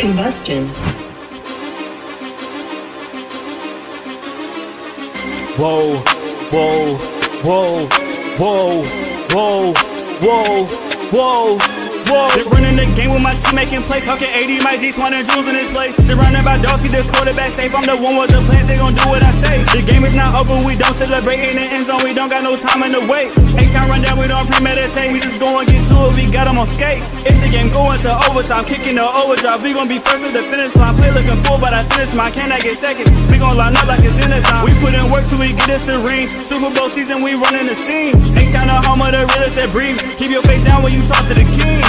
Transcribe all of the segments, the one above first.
Combustion. Whoa, whoa, whoa, whoa, whoa, whoa, whoa, whoa. Been running the game with my team making plays. Talking 80, my G20 and jewels in this place. Surrounded by dogs, keep the quarterback safe. I'm the one with the plans, they gon' do what I say. The game is not over, we don't celebrate in the end zone. We don't got no time in the wait. H-time run down, we don't premeditate. We just go and get to it, we got them on skates. If the game going to overtime, kicking the overdrive, we gon' be first at the finish line. Play looking full, but I finish mine. Can I get second? We gon' line up like it's dinner time. We put in work till we get us a ring. Super Bowl season, we running the scene. H-time the home of the realest that breathe. Keep your face down when you talk to the king.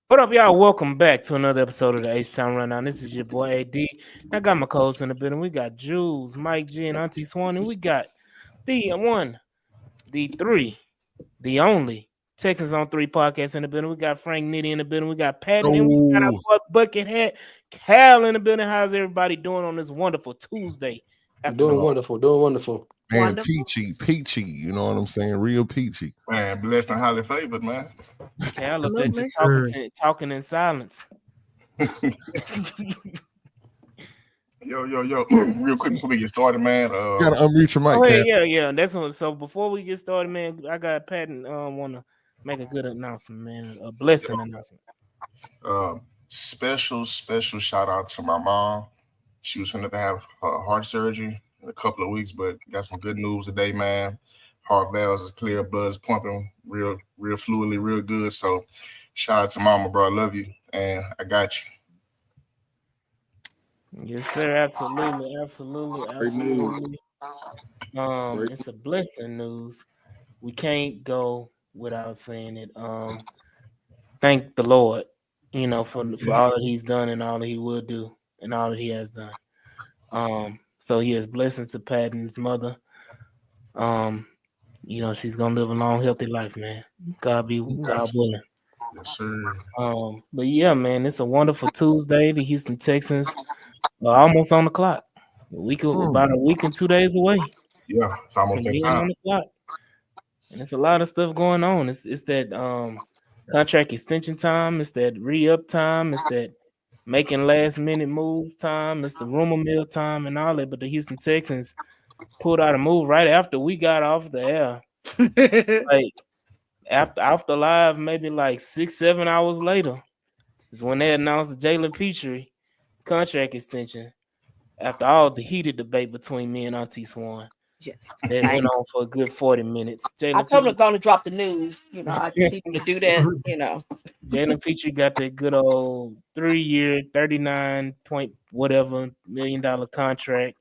What up, y'all? Welcome back to another episode of the H-Town Rundown. This is your boy AD. I got my co-hosts in the building. We got Jules, Mike G, and Auntie Swan. And we got the one, the three, the only Texans on 3 podcast in the building. We got Frank Nitty in the building. We got Pat, and we got our bucket hat Cal in the building. How's everybody doing on this wonderful Tuesday? Doing wonderful. Man, peachy, you know what I'm saying? Real peachy. Man, blessed and highly favored, man. Cal up there just talking in silence. Yo. Real quick before we get started, man. You gotta unmute your mic. Yeah. That's one. So before we get started, man, I got Pat and want to make a good announcement, man. A blessing announcement. Special shout out to my mom. She was going to have heart surgery in a couple of weeks, but got some good news today, man. Heart valves is clear, blood's pumping real fluidly, real good. So shout out to mama, bro. I love you, and I got you. Yes, sir. Absolutely. It's a blessing news. We can't go without saying it. Thank the Lord, for all that He's done and all that He will do and all that He has done. So he has blessings to Pat and his mother. She's gonna live a long, healthy life, man. God willing. Yes, sir. But yeah, man, it's a wonderful Tuesday. The Houston Texans are almost on the clock. About a week and 2 days away. Yeah, it's almost that time. On the clock. And it's a lot of stuff going on. It's that contract extension time. It's that re-up time. It's that making last minute moves time. It's the rumor mill time and all that. But the Houston Texans pulled out a move right after we got off the air. Like after live, maybe like 6-7 hours later, is when they announced the Jalen Petrie contract extension. After all the heated debate between me and Auntie Swan. Yes. That went on for a good 40 minutes. I told him going to drop the news. I just need him to do that, Jalen Petrie got that good old 3-year, $39 million contract.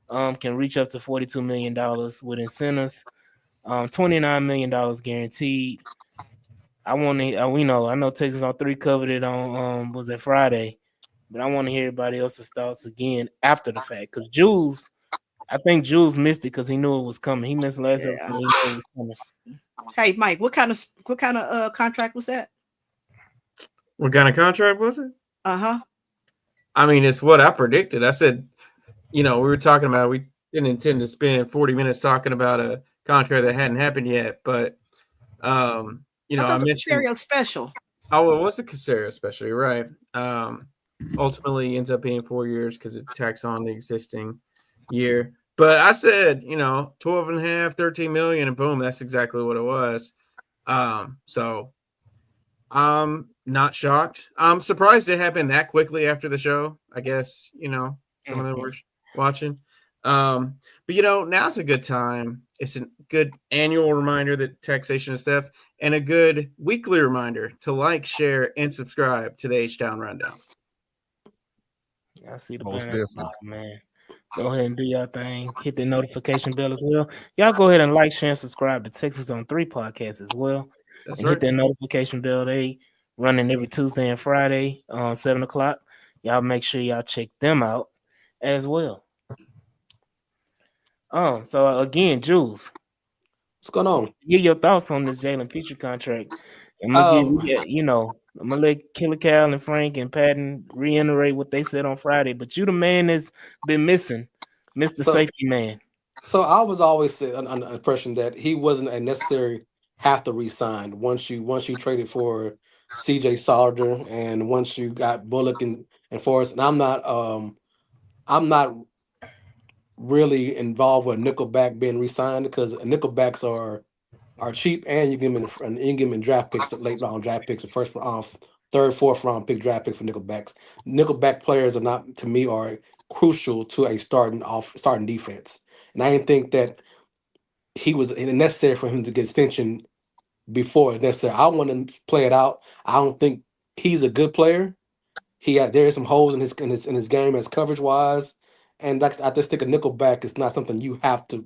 Can reach up to $42 million with incentives. $29 million guaranteed. I know Texas on 3 covered it on was it Friday, but I want to hear everybody else's thoughts again after the fact. Because I think Jules missed it because he knew it was coming. He missed last episode. He knew it was coming. Hey, Mike, what kind of contract was that? What kind of contract was it? Uh-huh. I mean, it's what I predicted. I said, we were talking about, we didn't intend to spend 40 minutes talking about a contract that hadn't happened yet, but I mentioned Casario special. Oh, it was a Casario special, you're right. Ultimately ends up being 4 years because it tacks on the existing year. But I said, 12 and a half, 13 million, and boom, that's exactly what it was. So I'm not shocked. I'm surprised it happened that quickly after the show. I guess, some of them were watching. But now's a good time. It's a good annual reminder that taxation is theft and a good weekly reminder to like, share, and subscribe to the H-Town Rundown. I see the banner, man. Go ahead and do your thing. Hit the notification bell as well. Y'all go ahead and like, share, and subscribe to Texans on 3 podcast as well. That's and right. Hit that notification bell. They running every Tuesday and Friday 7 o'clock. Y'all make sure y'all check them out as well. So again, Jules, what's going on? Give your thoughts on this Jalen Petrie contract. I'm gonna let Killer Cal and Frank and Patton reiterate what they said on Friday. But you the man that's been missing, Mr. Safety Man. So I was always under the impression that he wasn't a necessary have to resign once you traded for CJ Sauter and once you got Bullock and Forrest. And I'm not really involved with Nickelback being re-signed because Nickelbacks are cheap and you give them and you can give them in draft picks, late round draft picks, the first third, fourth round pick draft pick for Nickelbacks. Nickelback players are not, to me, are crucial to a starting defense. And I didn't think that he was necessary for him to get extension before it's necessary. I want him to play it out. I don't think he's a good player. There is some holes in his game as coverage wise, and like I just think a nickelback is not something you have to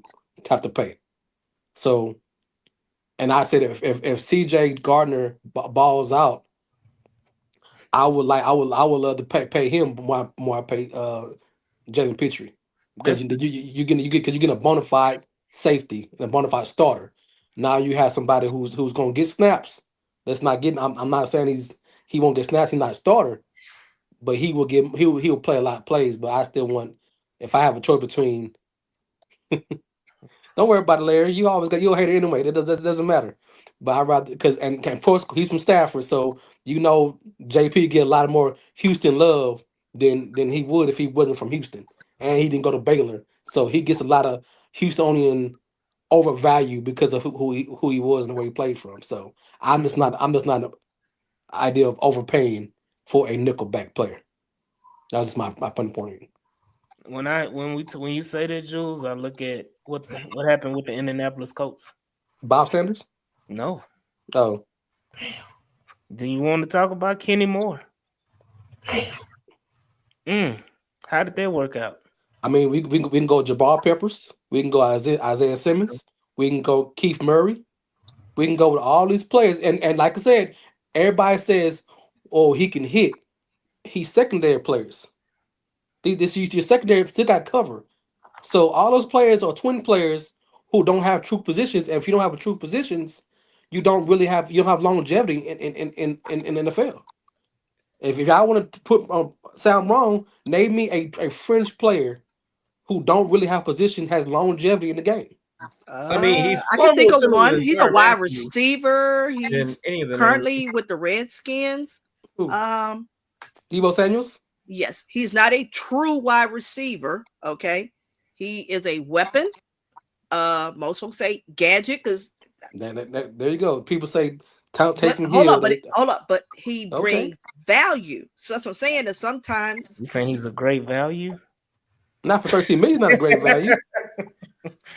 pay. So, and I said if C.J. Gardner balls out, I would love to pay him more I pay Jalen Petrie because you get a bona fide safety and a bona fide starter. Now you have somebody who's going to get snaps. Let's not get. I'm not saying he won't get snaps. He's not a starter, but he'll play a lot of plays. But I still want, if I have a choice between, don't worry about it, Larry. You'll hate it anyway. That doesn't matter. But I rather because and of course he's from Stafford, so JP get a lot more Houston love than he would if he wasn't from Houston, and he didn't go to Baylor, so he gets a lot of Houstonian overvalue because of who he was and where he played from. So I'm just not an idea of overpaying for a nickelback player. That's just my funny point. When you say that, Jules, I look at what happened with the Indianapolis Colts. Bob Sanders? No. Oh. Do you want to talk about Kenny Moore? How did that work out? I mean, we can go Jabbar Peppers. We can go Isaiah Simmons. We can go Keith Murray. We can go with all these players. And like I said, everybody says, oh, he can hit. He's secondary players. This your secondary still got cover. So all those players are twin players who don't have true positions. And if you don't have a true positions, you don't have longevity in NFL. If I want to sound wrong, name me a fringe player who don't really have position, has longevity in the game. I mean, he's I can think of similar one. to He's a Tyrann wide Matthew receiver. He's any of the currently with the Redskins. Who? Deebo Samuels? Yes, he's not a true wide receiver. Okay, he is a weapon. Most folks say gadget because there you go. People say Taysom hold Hill. but he brings value. So that's what I'm saying. That sometimes you saying he's a great value. Not for 13 million, not a great value.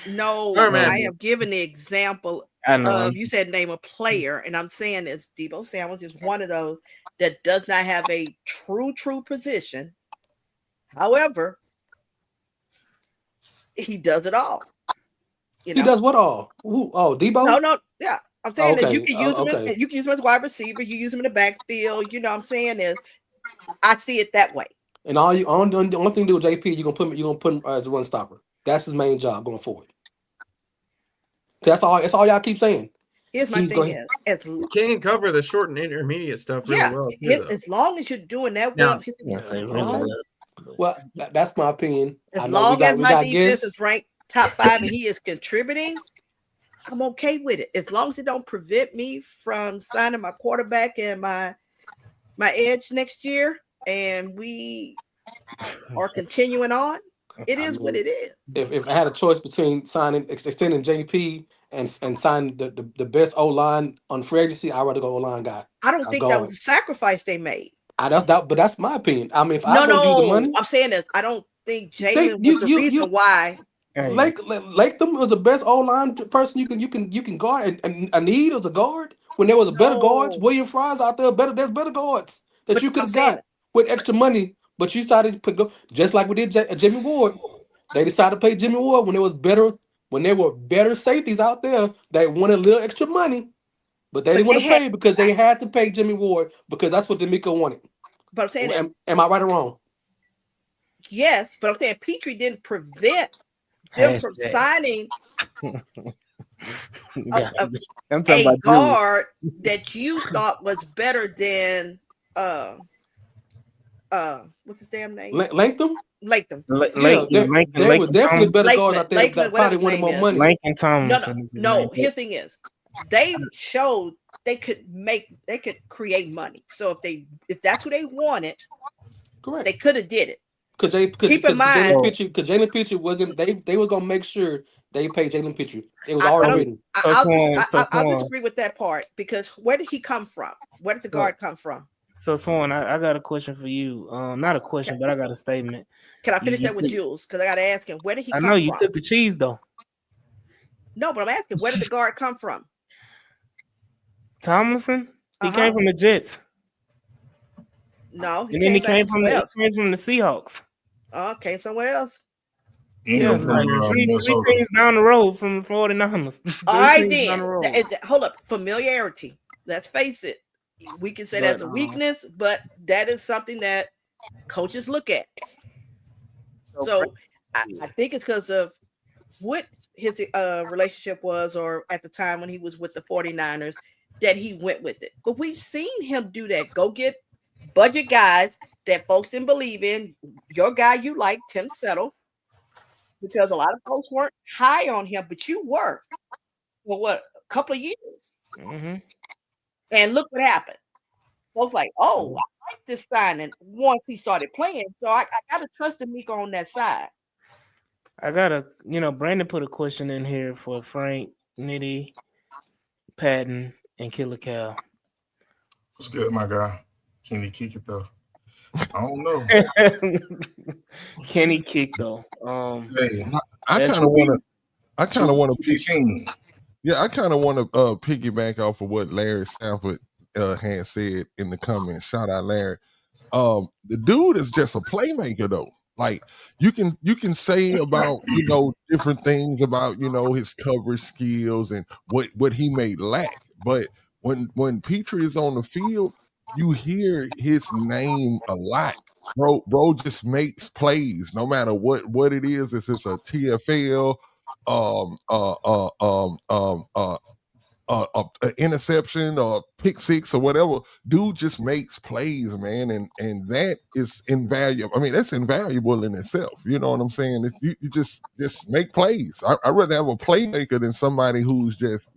No, I have given the example of you said name a player, and I'm saying this Deebo Samuels is one of those that does not have a true position. However, he does it all. He does what all? Ooh, oh, Deebo? No, yeah. I'm saying that you can use him. You can use him as wide receiver. You use him in the backfield. You know, what I'm saying is, I see it that way. And the only thing to do with JP, you're gonna put him as a run stopper. That's his main job going forward. That's all y'all keep saying. Here's my thing: you can cover the short and intermediate stuff really well. As long as you're doing that well. Well, that's my opinion. As long as my defense is ranked top 5 and he is contributing, I'm okay with it. As long as it don't prevent me from signing my quarterback and my edge next year, and we are continuing on. It is what it is. If I had a choice between extending JP and signing the best O-line on free agency, I'd rather go O-line guy. I don't think that was a sacrifice they made. But that's my opinion. I mean, if I don't use the money, I'm saying this. I don't think Jalen was the reason why. Latham was the best O-line person you can guard, and Aneed was a guard when there was better guards. William Fry's out there there's better guards that you could have got with extra money, but you decided to go just like we did Jimmy Ward. They decided to pay Jimmy Ward when there were better safeties out there that wanted a little extra money, but they didn't want to pay because they had to pay Jimmy Ward because that's what D'Amico wanted. But I'm saying, am I right or wrong? Yes, but I'm saying Petrie didn't prevent them from signing a guard that you thought was better than what's his damn name? Latham? Latham. Yeah, there were definitely better guards out there Lakeland, that whatever probably his wanted name more is. money. Lincoln Tomlinson is his name. His thing is, they showed they could create money. So if that's who they wanted, Correct. they could have did it. Keep in mind, Jalen Petrie wasn't. They were gonna make sure they paid Jalen Petrie. It was I already don't. written. I'll disagree with that part because where did he come from? Where did the guard come from? So Swan, I got a question for you. Not a question, but I got a statement. Can I finish that with Jules? Because I got to ask him where did he come from? I know you took the cheese though. No, but I'm asking where did the guard come from? Tomlinson. He came from the Jets. No, and then he came from the Seahawks. Oh, came somewhere else. Yeah, like three teams down the road from the 49ers. All right, then. Hold up. Familiarity. Let's face it. We can say that's a weakness, but that is something that coaches look at. So I think it's because of what his relationship was, or at the time when he was with the 49ers, that he went with it. But we've seen him do that. Go get budget guys that folks didn't believe in. Your guy you like, Tim Settle, because a lot of folks weren't high on him, but you were for what, a couple of years. Mm-hmm. And look what happened. Folks like, oh, I like this signing once he started playing. So I got to trust D'Amico on that side. I got Brandon put a question in here for Frank, Nitty, Patton, and Killer Cal. What's good, my guy? Can he kick it though? I don't know. Can he kick though? I kind of want to be seen. Yeah, I kind of want to piggyback off of what Larry Sanford had said in the comments. Shout out Larry. The dude is just a playmaker though. Like you can say about different things about his coverage skills and what he may lack, but when Petrie is on the field, you hear his name a lot. Bro just makes plays no matter what it is. If it's a TFL, interception or pick six or whatever, dude just makes plays, man, and that is invaluable. I mean, that's invaluable in itself. You know what I'm saying? You just make plays. I'd rather have a playmaker than somebody who's just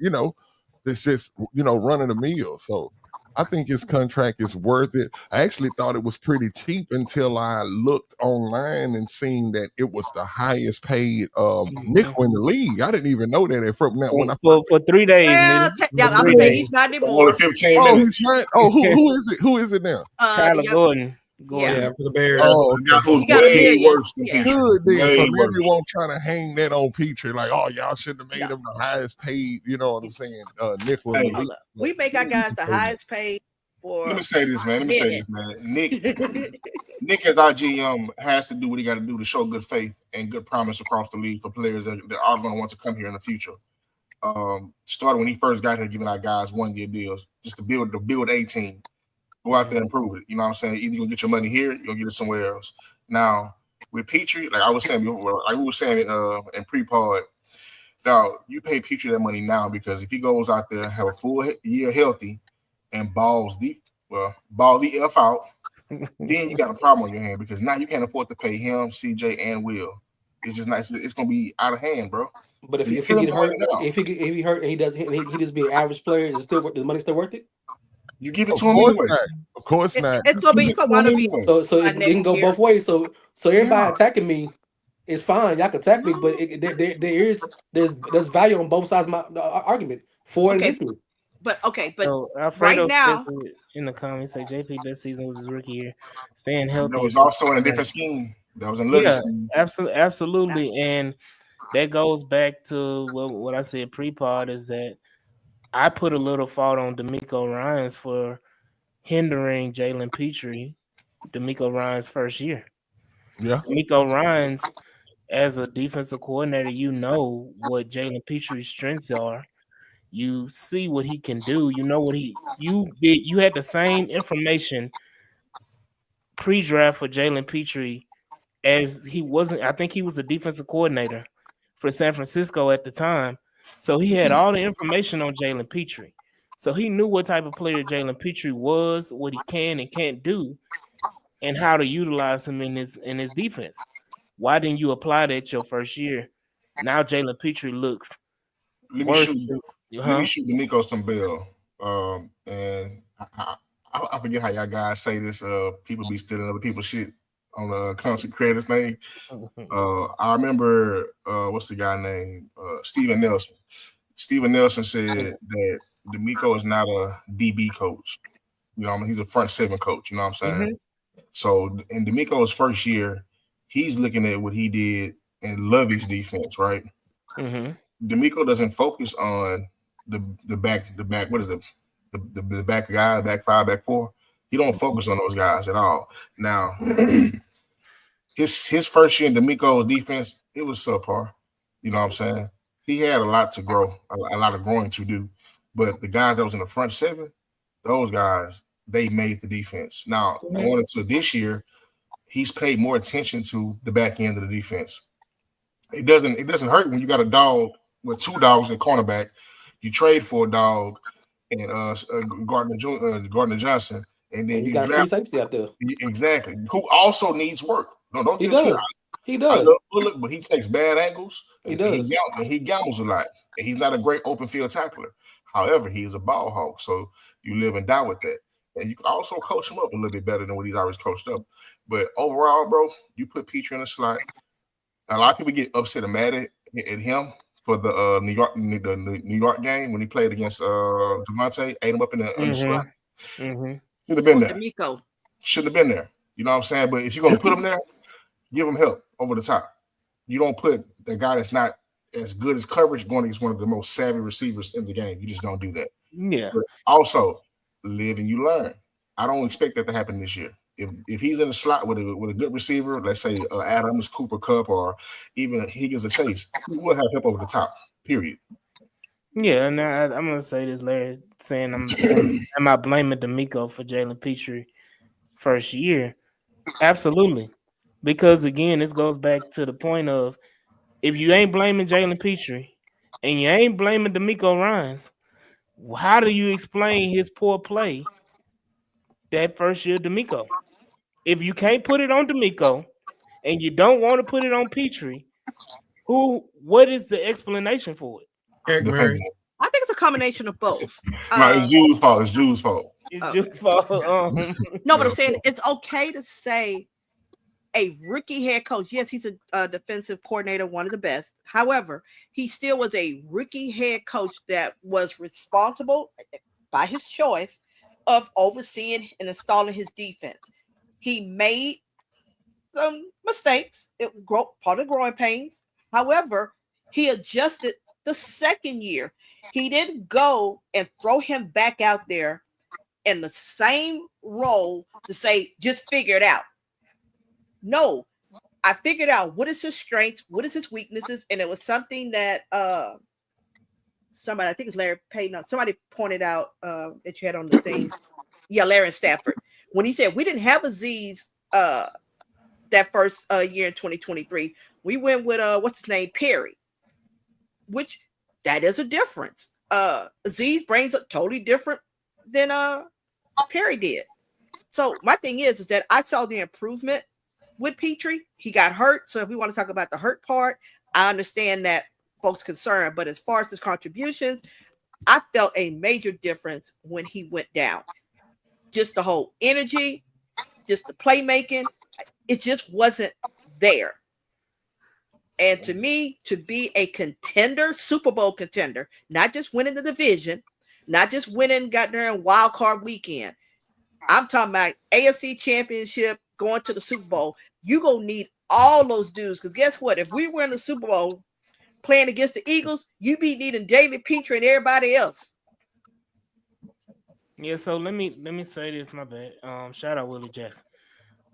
that's just running the mill. So I think his contract is worth it. I actually thought it was pretty cheap until I looked online and seen that it was the highest paid nickel in the league. I didn't even know that at first. Now, for 3 days. Well, I'm gonna say he's not anymore. 15 minutes. He's not. Oh, who is it? Who is it now? Tyler Gordon. Yeah, for the Bears. Oh, who's way worse than Petrie. Good then. So maybe we won't try to hang that on Petrie. Like, oh, y'all shouldn't have made him the highest paid. You know what I'm saying? Nickel. We make our guys the highest paid. Let me say this, man. Nick as our GM has to do what he got to do to show good faith and good promise across the league for players that are going to want to come here in the future. Started when he first got here, giving our guys 1-year deals just to build a team. Go out there and prove it. You know what I'm saying? Either you'll get your money here, you'll get it somewhere else. Now, with Petrie, like I was saying before, like we were saying in pre-pod, now you pay Petrie that money now because if he goes out there and have a full year healthy and balls the F out, then you got a problem on your hand because now you can't afford to pay him, CJ, and Will. It's just nice. It's gonna be out of hand, bro. But if he get hurt, if he hurt and he just be an average player, is the money still worth it? You give it to him anyway. Of course not. It's gonna be so it can go both ways. So everybody attacking me is fine. Y'all can attack me, but there's value on both sides of the argument for and against me. But so right now in the comments say JP best season was his rookie year, staying healthy. That was also in a different scheme. That was another scheme. Absolutely, and that goes back to what I said pre-pod is that I put a little fault on D'Amico Ryans for hindering Jalen Petrie, D'Amico Ryans' first year. Yeah, D'Amico Ryans, as a defensive coordinator, you know what Jalen Petrie's strengths are. You see what he can do. You know what you had the same information pre-draft for Jalen Petrie as he wasn't. I think he was a defensive coordinator for San Francisco at the time. So he had all the information on Jalen Petrie. So he knew what type of player Jalen Petrie was, what he can and can't do, and how to utilize him in his defense. Why didn't you apply that your first year? Now Jalen Petrie looks let me worse. shoot. Huh? Let me shoot D'Amico some bill. And I forget how y'all guys say this. People be stealing other people's shit on the concert creators thing. I remember what's the guy named Steven Nelson. Steven Nelson said that D'Amico is not a DB coach. You know, he's a front seven coach. You know what I'm saying? So in D'Amico's first year, he's looking at what he did and love his defense, right? D'Amico doesn't focus on the back. What is the back guy, back five, back four? He don't focus on those guys at all. Now, his first year in D'Amico's defense, it was subpar. You know what I'm saying? He had a lot to grow, a lot of growing to do. But the guys that was in the front seven, those guys, they made the defense. Now, going into this year, he's paid more attention to the back end of the defense. It doesn't hurt when you got a dog with two dogs at cornerback. You trade for a dog and Gardner Johnson, and then And you you got a free draft safety out there. exactly who also needs work. No, don't He get it twisted. does. He I does. love Bullock, but he takes bad angles. He And does. he gambles a lot. And he's not a great open field tackler. However, he is a ball hawk, so you live and die with that. And you can also coach him up a little bit better than what he's always coached up. But overall, bro, you put Petrie in the slot. A lot of people get upset and mad at him for the New York game when he played against Devontae, ate him up in the slot. Should have been there. D'Amico. Should have been there. You know what I'm saying? But if you're gonna put him there, give him help over the top. You don't put the guy that's not as good as coverage going against one of the most savvy receivers in the game. You just don't do that. Yeah. But also, live and you learn. I don't expect that to happen this year. If he's in the slot with a good receiver, let's say Adams, Cooper Kupp, or even Higgins or Chase, he will have help over the top. Period. Yeah, and I'm gonna say this, Larry, saying am I blaming D'Amico for Jalen Petrie first year? Absolutely. Because again, this goes back to the point of if you ain't blaming Jalen Petrie and you ain't blaming D'Amico Ryans, how do you explain his poor play that first year D'Amico? If you can't put it on D'Amico and you don't want to put it on Petrie, what is the explanation for it? Eric Murray. I think it's a combination of both. No, it's Jules' fault. It's Jules' fault. It's Jules' fault. No, but I'm saying it's okay to say a rookie head coach. Yes, he's a defensive coordinator, one of the best. However, he still was a rookie head coach that was responsible by his choice of overseeing and installing his defense. He made some mistakes. It was part of the growing pains. However, he adjusted the second year. He didn't go and throw him back out there in the same role to say, just figure it out. No, I figured out what is his strengths, what is his weaknesses, and it was something that somebody, I think it's Larry Payton, somebody pointed out that you had on the thing. Yeah, Larry Stafford. When he said we didn't have Aziz that first year in 2023, we went with what's his name, Perry, which that is a difference. Aziz brings a totally different than Perry did. So my thing is that I saw the improvement with Petrie. He got hurt. So if we want to talk about the hurt part, I understand that folks concerned. But as far as his contributions, I felt a major difference when he went down. Just the whole energy, just the playmaking, it just wasn't there. And to me, to be a contender, Super Bowl contender, not just winning the division, not just winning, got there in wild card weekend. I'm talking about AFC Championship, going to the Super Bowl. You're going to need all those dudes. Because guess what? If we were in the Super Bowl playing against the Eagles, you'd be needing Jalen Petrie and everybody else. Yeah, so let me say this, my bad. Shout out Willie Jackson.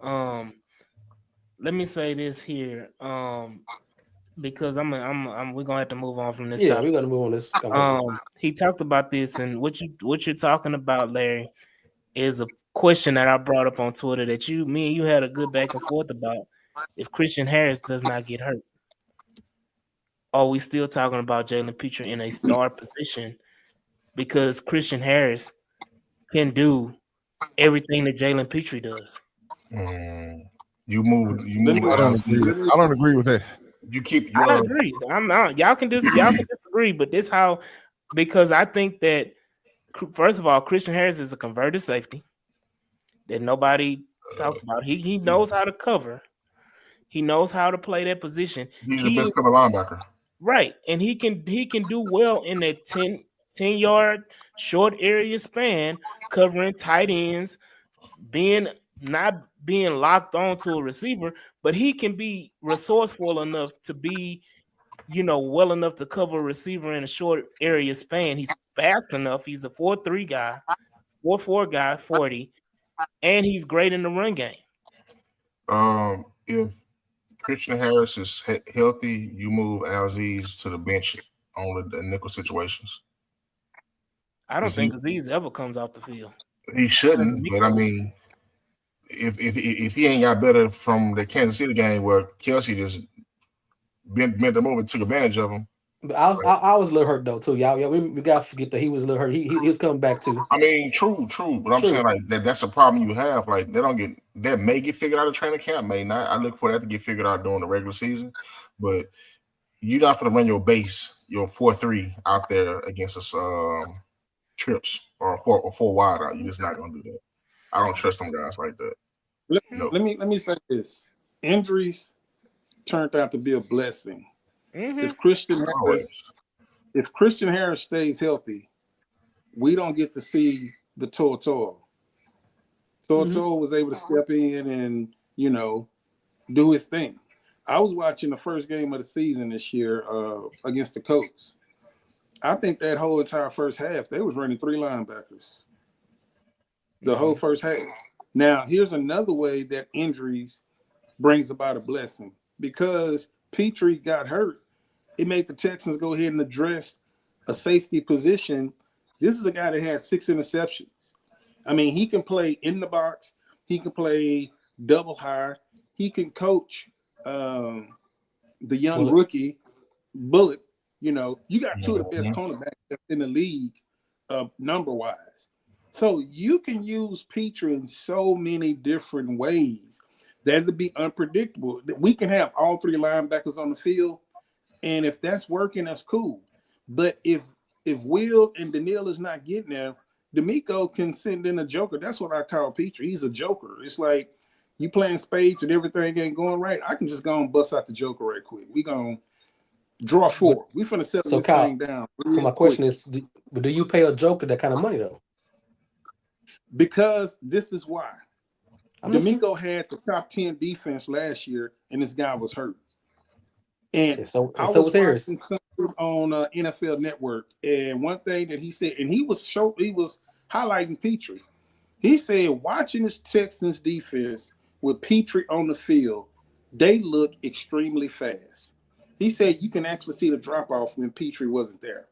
Let me say this here. Because we're gonna have to move on from this. Yeah, topic. we're gonna move on this. He talked about this, and what you're talking about, Larry, is a question that I brought up on Twitter that me and you had a good back and forth about. If Christian Harris does not get hurt, are we still talking about Jalen Petrie in a star position? Because Christian Harris can do everything that Jalen Petrie does. You move. You Let move me, I don't LZ. agree. let me, I don't agree with that. You keep I your. agree. I'm not. Y'all can disagree, but this how, because I think that first of all, Christian Harris is a converted safety that nobody talks about. He knows how to cover. He knows how to play that position. He's the He best is cover linebacker. right, and he can do well in that 10 yard short area span, covering tight ends, being not being locked on to a receiver, but he can be resourceful enough to be, well enough to cover a receiver in a short area span. He's fast enough. He's a 4.3 guy, 4.4 guy, 40, and he's great in the run game. If Christian Harris is healthy, you move Alziz to the bench on the nickel situations. I don't Is think Aziz ever comes off the field. he shouldn't, but I mean, if he ain't got better from the Kansas City game where Kelsey just bent them over and took advantage of him. But I was a little hurt though too, y'all. Yeah, we gotta forget that he was a little hurt. He was coming back too. I mean, true, but I'm saying True. like that's a problem you have. Like that may get figured out of training camp, may not. I look for that to get figured out during the regular season, but you're not going to run your base, your 4-3 out there against us trips or four wide out. You're just not going to do that. I don't trust them guys like that. No. let me say this: injuries turned out to be a blessing. If Christian Harris stays healthy, we don't get to see the Toto. Toto was able to step in and do his thing. I was watching the first game of the season this year against the Colts. I think that whole entire first half, they was running 3 linebackers. The whole first half. Now, here's another way that injuries brings about a blessing. Because Petrie got hurt, it made the Texans go ahead and address a safety position. This is a guy that had 6 interceptions. I mean, he can play in the box. He can play double high. He can coach the young rookie Bullet. You got 2 of the best cornerbacks in the league, number-wise. So you can use Petrie in so many different ways that it'd be unpredictable. We can have all 3 linebackers on the field, and if that's working, that's cool. But if Will and Daniil is not getting there, D'Amico can send in a joker. That's what I call Petrie. He's a joker. It's like you playing spades and everything ain't going right. I can just go and bust out the joker right quick. We gonna draw 4. We finna settle this Kyle, thing down. So my question is, do you pay a joker that kind of money though? Because this is why. D'Amico had the top 10 defense last year, and this guy was hurt. And so was Harris on NFL Network, and one thing that he said, and he was highlighting Petrie. He said, watching this Texans defense with Petrie on the field, they look extremely fast. He said you can actually see the drop off when Petrie wasn't there.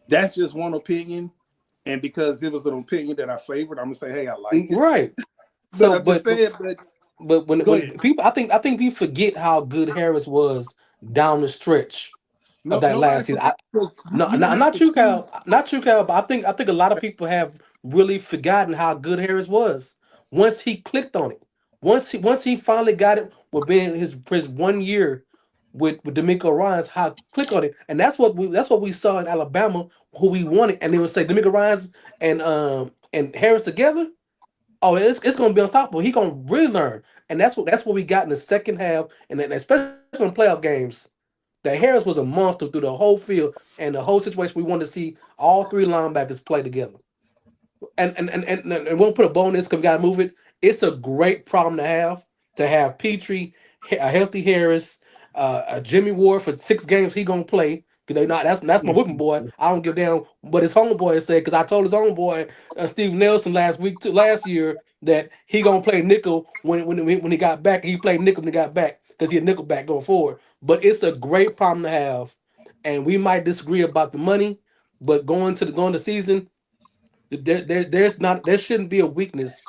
That's just one opinion, and because it was an opinion that I favored, I'm gonna say, hey, I like it. Right. But when people, I think we forget how good Harris was down the stretch of that last season. Not you, Cal. Not you, Cal. But I think a lot of people have really forgotten how good Harris was once he clicked on it. Once he finally got it with being his 1 year with D'Amico Ryans, how click on it, and that's what we saw in Alabama, who we wanted, and they would say D'Amico Ryans and Harris together. Oh, it's gonna be unstoppable. He gonna really learn, and that's what we got in the second half, and then especially in playoff games. That Harris was a monster through the whole field and the whole situation. We wanted to see all 3 linebackers play together, and we'll put a bone in this because we gotta move it. It's a great problem to have Petrie, a healthy Harris, a Jimmy Ward for 6 games. He gonna play. That's my whipping boy. I don't give a damn what his homeboy said because I told his homeboy Steve Nelson last year that he gonna play nickel when he got back. He played nickel when he got back because he a nickel back going forward. But it's a great problem to have, and we might disagree about the money, but going to season, there shouldn't be a weakness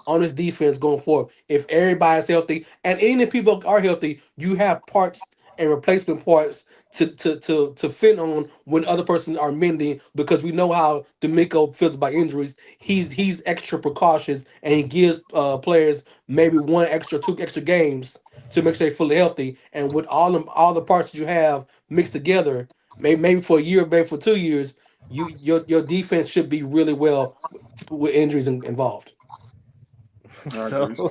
on this defense going forward if everybody's healthy, and even if people are healthy, you have parts and replacement parts to fit on when other persons are mending, because we know how D'Amico feels about injuries. He's extra precautious, and he gives players maybe two extra games to make sure they're fully healthy. And with all the parts that you have mixed together, maybe for a year, maybe for 2 years, your defense should be really well with injuries involved. So,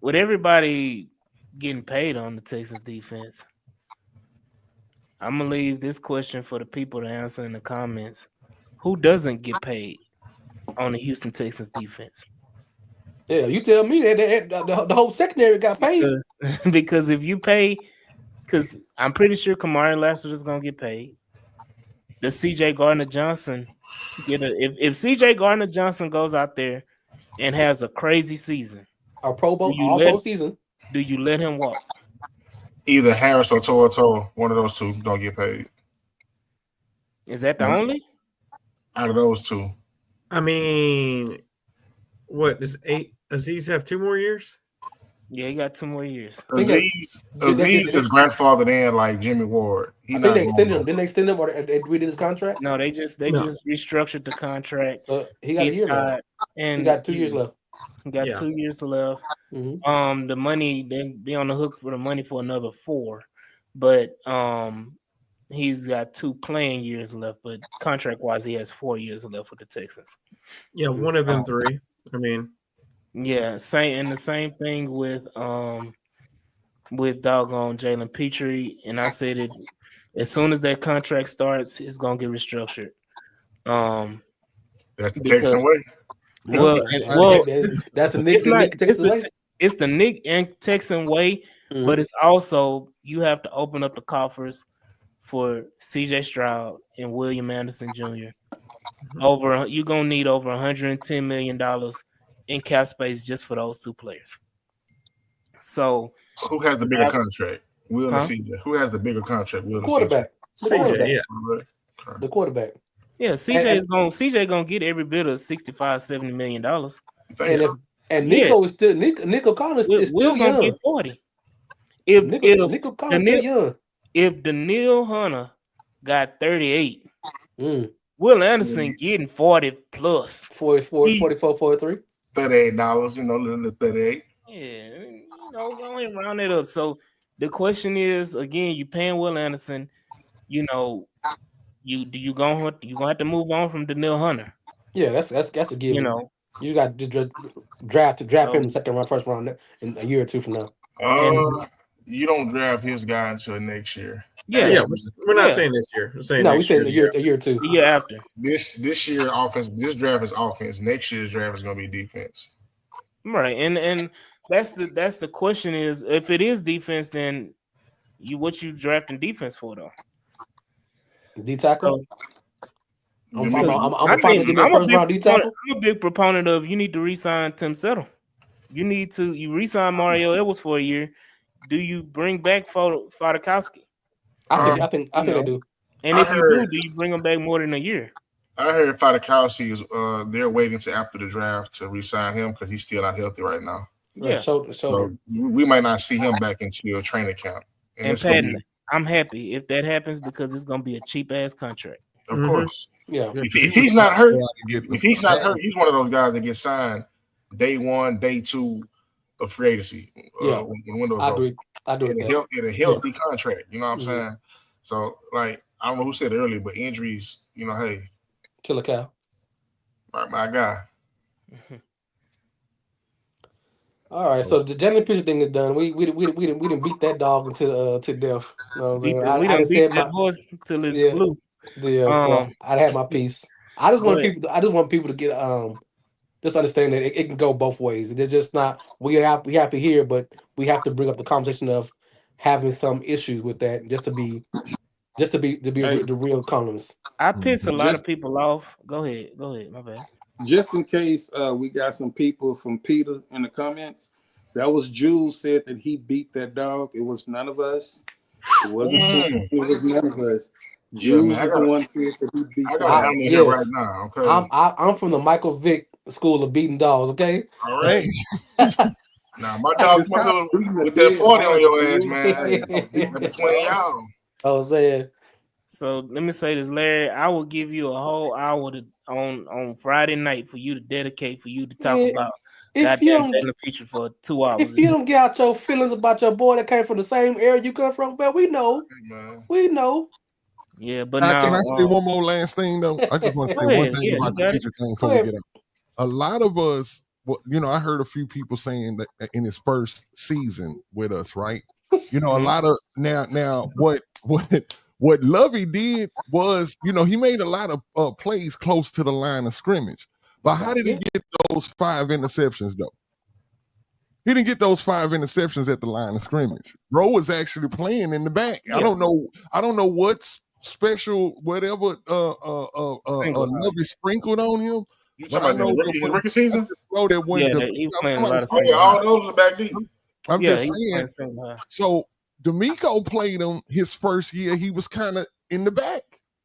with everybody getting paid on the Texans defense, I'm gonna leave this question for the people to answer in the comments. Who doesn't get paid on the Houston Texans defense? Yeah, you tell me that the whole secondary got paid. Because if you pay, because I'm pretty sure Kamari Lassiter is gonna get paid. Does CJ Gardner Johnson if CJ Gardner Johnson goes out there and has a crazy season, all pro season, do you let him walk? Either Harris or Toto, one of those two don't get paid. Is that the only? Out of those two. I mean, what does Aziz have 2 more years? Yeah, he got 2 more years. Aziz is grandfathered in like Jimmy Ward. I think they extended him. Didn't they extend him or they redid his contract? No, they just restructured the contract. So he got a year left. And he got 2 years left. He got 2 years left. Mm-hmm. The money, they be on the hook for the money for another 4, but he's got 2 playing years left. But contract wise, he has 4 years left with the Texans. Yeah, one of them 3. I mean, yeah, the same thing with doggone Jalen Petrie. And I said it as soon as that contract starts, it's gonna get restructured. That's the Texan way. That's the Nick Texan way. It's the Nick and Texan way, but it's also you have to open up the coffers for CJ Stroud and William Anderson Jr. You're gonna need over $110 million in cap space just for those 2 players. So who has the bigger contract? Will and CJ. Who has the bigger contract? Will and quarterback. CJ, yeah. The quarterback. Yeah, CJ gonna get every bit of $65-70 million. And Nico is still Nico Collins is still young. Get 40. Nico Collins still young. If Danielle Hunter got 38, Will Anderson getting 40 plus. 44, 43. $38, little 38. Yeah, go ahead and round it up. So the question is, again, you paying Will Anderson, you gonna have to move on from Danielle Hunter. Yeah, that's a given. You got to draft him in the second round, first round in a year or 2 from now. You don't draft his guy until next year. Yeah. We're not saying this year. We're saying we're saying a year or 2. The year after. This year offense. This draft is offense. Next year's draft is going to be defense. Right, and that's the question is, if it is defense, then what you drafting defense for though? D tackle. I'm a big proponent of you need to re-sign Tim Settle. You re-sign Mario Edwards for a year. Do you bring back Fadakowski? I think they do. And if you do you bring him back more than a year? I heard Fadakowski is they're waiting to after the draft to re-sign him because he's still not healthy right now. Yeah, so we might not see him back into a training camp. And Patton, I'm happy if that happens because it's gonna be a cheap ass contract. Of course. Yeah. If he's not hurt, he's one of those guys that gets signed day 1, day 2 of free agency. When windows open. I do. In a healthy contract. You know what I'm saying? So, like, I don't know who said it earlier, but injuries, hey. Killer cow. My guy. All right, so the Jalen Pitcher thing is done. We didn't beat that dog to death. We didn't beat that horse till it's blue. So I had my piece. I just want people to get just understand that it can go both ways. It's just not we happy here, but we have to bring up the conversation of having some issues with that just to be the real columns. I piss a lot of people off. Go ahead, my bad. Just in case we got some people from Peter in the comments, that was Jules said that he beat that dog. It was none of us. It wasn't. It was none of us. Jules is the one that he beat. Right now. Okay. I'm from the Michael Vick school of beating dogs. Okay. All right. Nah, my dog's mother with that 40 on your ass, man. Between y'all. I was saying. So let me say this, Larry. I will give you a whole hour on Friday night for you to talk about if you goddamn don't, Jalen Petrie for 2 hours. if you don't get out your feelings about your boy that came from the same area you come from, but we know. We know. Yeah, but now, now can I say one more last thing though? I just want to say one thing about the Petrie thing before we get out. A lot of us, I heard a few people saying that in his first season with us, right? A lot of now what Lovey did was, he made a lot of plays close to the line of scrimmage. But how did he get those 5 interceptions though? He didn't get those 5 interceptions at the line of scrimmage. Bro was actually playing in the back. Yeah. I don't know what's special, whatever Lovey sprinkled on him. You talking about the rookie season? He was playing a lot of all those are back deep. I'm just saying. So D'Amico played him his first year. He was kind of in the back,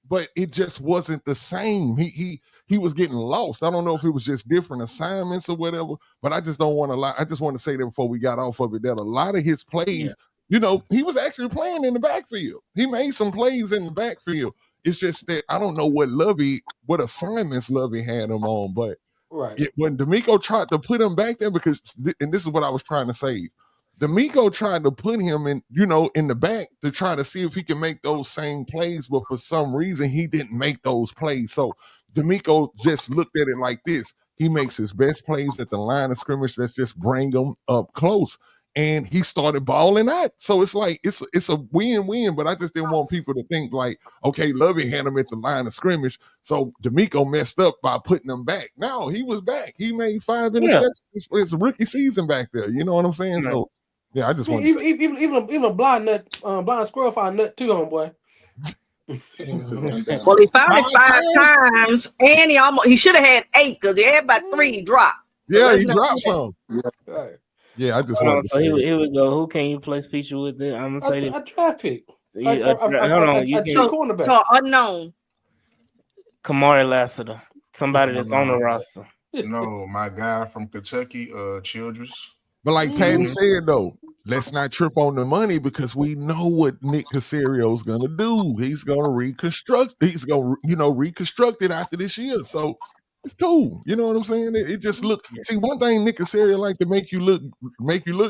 but it just wasn't the same. He was getting lost. I don't know if it was just different assignments or whatever, but I just don't want to lie. I just want to say that before we got off of it, that a lot of his plays, he was actually playing in the backfield. He made some plays in the backfield. It's just that I don't know what assignments Lovey had him on, but when D'Amico tried to put him back there, and this is what I was trying to say. D'Amico tried to put him in the back to try to see if he can make those same plays, but for some reason he didn't make those plays. So D'Amico just looked at it like this. He makes his best plays at the line of scrimmage. Let's just bring them up close. And he started balling out. So it's like it's a win-win, but I just didn't want people to think like, okay, Lovey had him at the line of scrimmage, so D'Amico messed up by putting him back. No, he was back. He made 5 interceptions. It's a rookie season back there. You know what I'm saying? Right. So yeah, I just want to even a blind squirrel find nut too, homeboy. Well, he found it 5 times, and he should have had 8 because he had about 3 drop. Yeah, he dropped some. Right. Yeah, I just want to say here we go. Who can you place Petrie with? I'm gonna say this. A draft pick. Hold on, you can cornerback. Unknown. Kamari Lassiter, somebody that's on the roster. No, my guy from Kentucky, Childress. But like Patton said though, let's not trip on the money because we know what Nick Caserio's gonna do. He's gonna reconstruct. He's gonna reconstruct it after this year. So it's cool. You know what I'm saying? It just see, one thing Nick Caserio like to make you look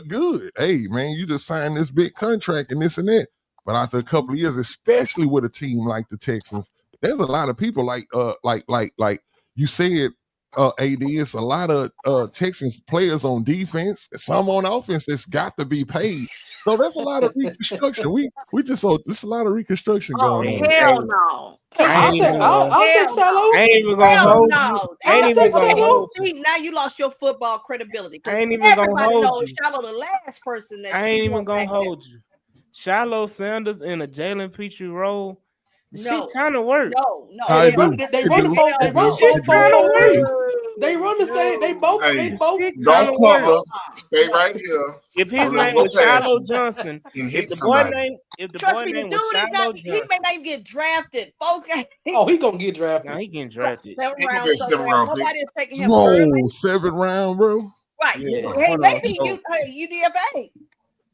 good. Hey man, you just signed this big contract and this and that. But after a couple of years, especially with a team like the Texans, there's a lot of people like you said. AD, it's a lot of Texans players on defense, some on offense that's got to be paid. So there's a lot of reconstruction. There's a lot of reconstruction going on. Hell no. I'll take Shallow. I ain't even gonna hold you. I ain't even gonna hold you. Now you lost your football credibility. I ain't even gonna hold you. Shallow, the last person that I ain't even gonna hold you. Shallow Sanders in a Jalen Petrie role. She kind of work. No. They run the same. They both. Don't cover. Stay right here. If his name was Shiloh Johnson, if the boy name was Shiloh Johnson, he may not even get drafted. Folks, he gonna get drafted. Now he getting drafted. 7th round. Nobody is taking him. Whoa, 7th round, bro. Right. Yeah. Hey, maybe UDFA.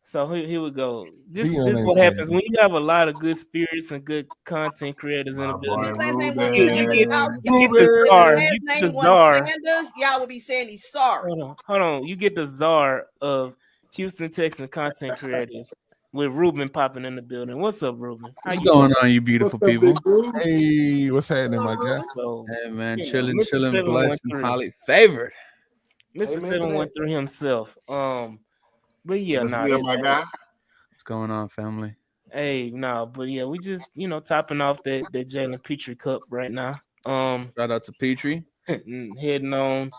So here we go. This is what happens when you have a lot of good spirits and good content creators in the building. You get the czar. You get the czar. Y'all will be saying he's sorry. Hold on. You get the czar of Houston Texan content creators with Ruben popping in the building. What's up, Ruben? What's going on, you beautiful people? Hey, what's happening, my guy? Hey, man, chilling, blessed, and highly favored. Mr. 713 himself. But yeah, my guy. What's going on, family? Hey, but yeah, we just topping off that Jalen Petrie Cup right now. Shout out to Petrie. Heading on.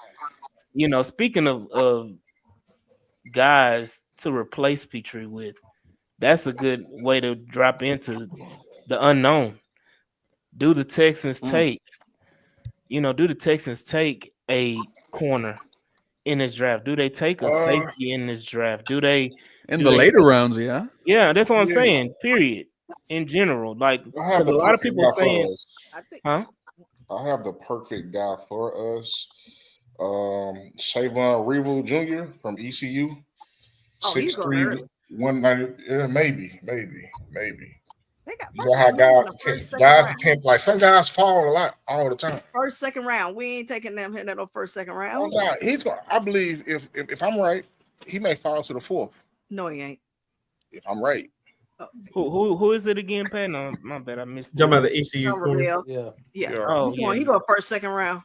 Speaking of guys to replace Petrie with, that's a good way to drop into the unknown. Do the Texans take a corner in this draft? Do they take a safety in this draft? Do they in the later rounds? Yeah, that's what I'm saying. Period. In general, because a lot of people saying, I have the perfect guy for us. Shavon Revel Jr. from ECU. he's going early. 190. Yeah, maybe. They got You know how guys depend. Like some guys fall a lot all the time. First, second round. We ain't taking them hitting that first, second round. Oh God, he's going. I believe if I'm right, he may fall to the 4th. No, he ain't. If I'm right. Who is it again, Pat? No, my bad, I missed it. Talking about the ECU corner. Yeah. Oh, he going first, second round.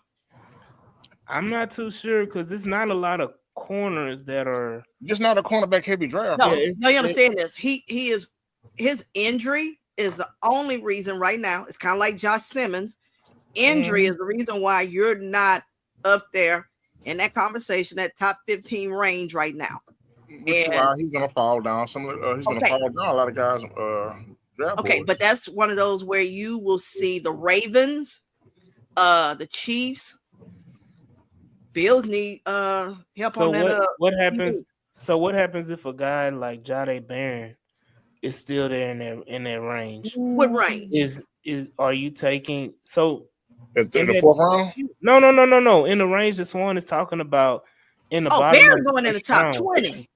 I'm not too sure because it's not a lot of corners that are. Just not a cornerback heavy draft. No, you understand this. He is his injury is the only reason right now. It's kind of like Josh Simmons. Injury is the reason why you're not up there in that conversation, that top 15 range right now. Which is why he's gonna fall down. He's gonna fall down. A lot of guys draft boards. But that's one of those where you will see the Ravens, the Chiefs, Bills need help on that. What happens? So what happens if a guy like Jahdae Barron is still there in their range? What range? Are you taking in the 4th round? No. In the range that Swan is talking about, in the bottom. Barron going in the top 20.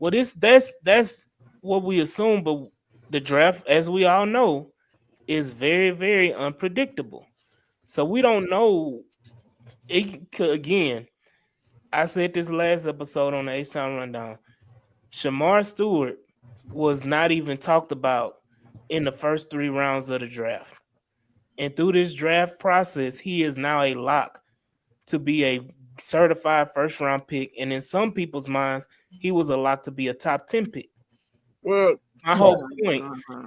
Well, that's what we assume, but the draft, as we all know, is very, very unpredictable. So we don't know. Again, I said this last episode on the H-Town Rundown. Shamar Stewart was not even talked about in the first 3 rounds of the draft. And through this draft process, he is now a lock to be a certified first-round pick. And in some people's minds, he was a lock to be a top 10 pick. Well, my whole point.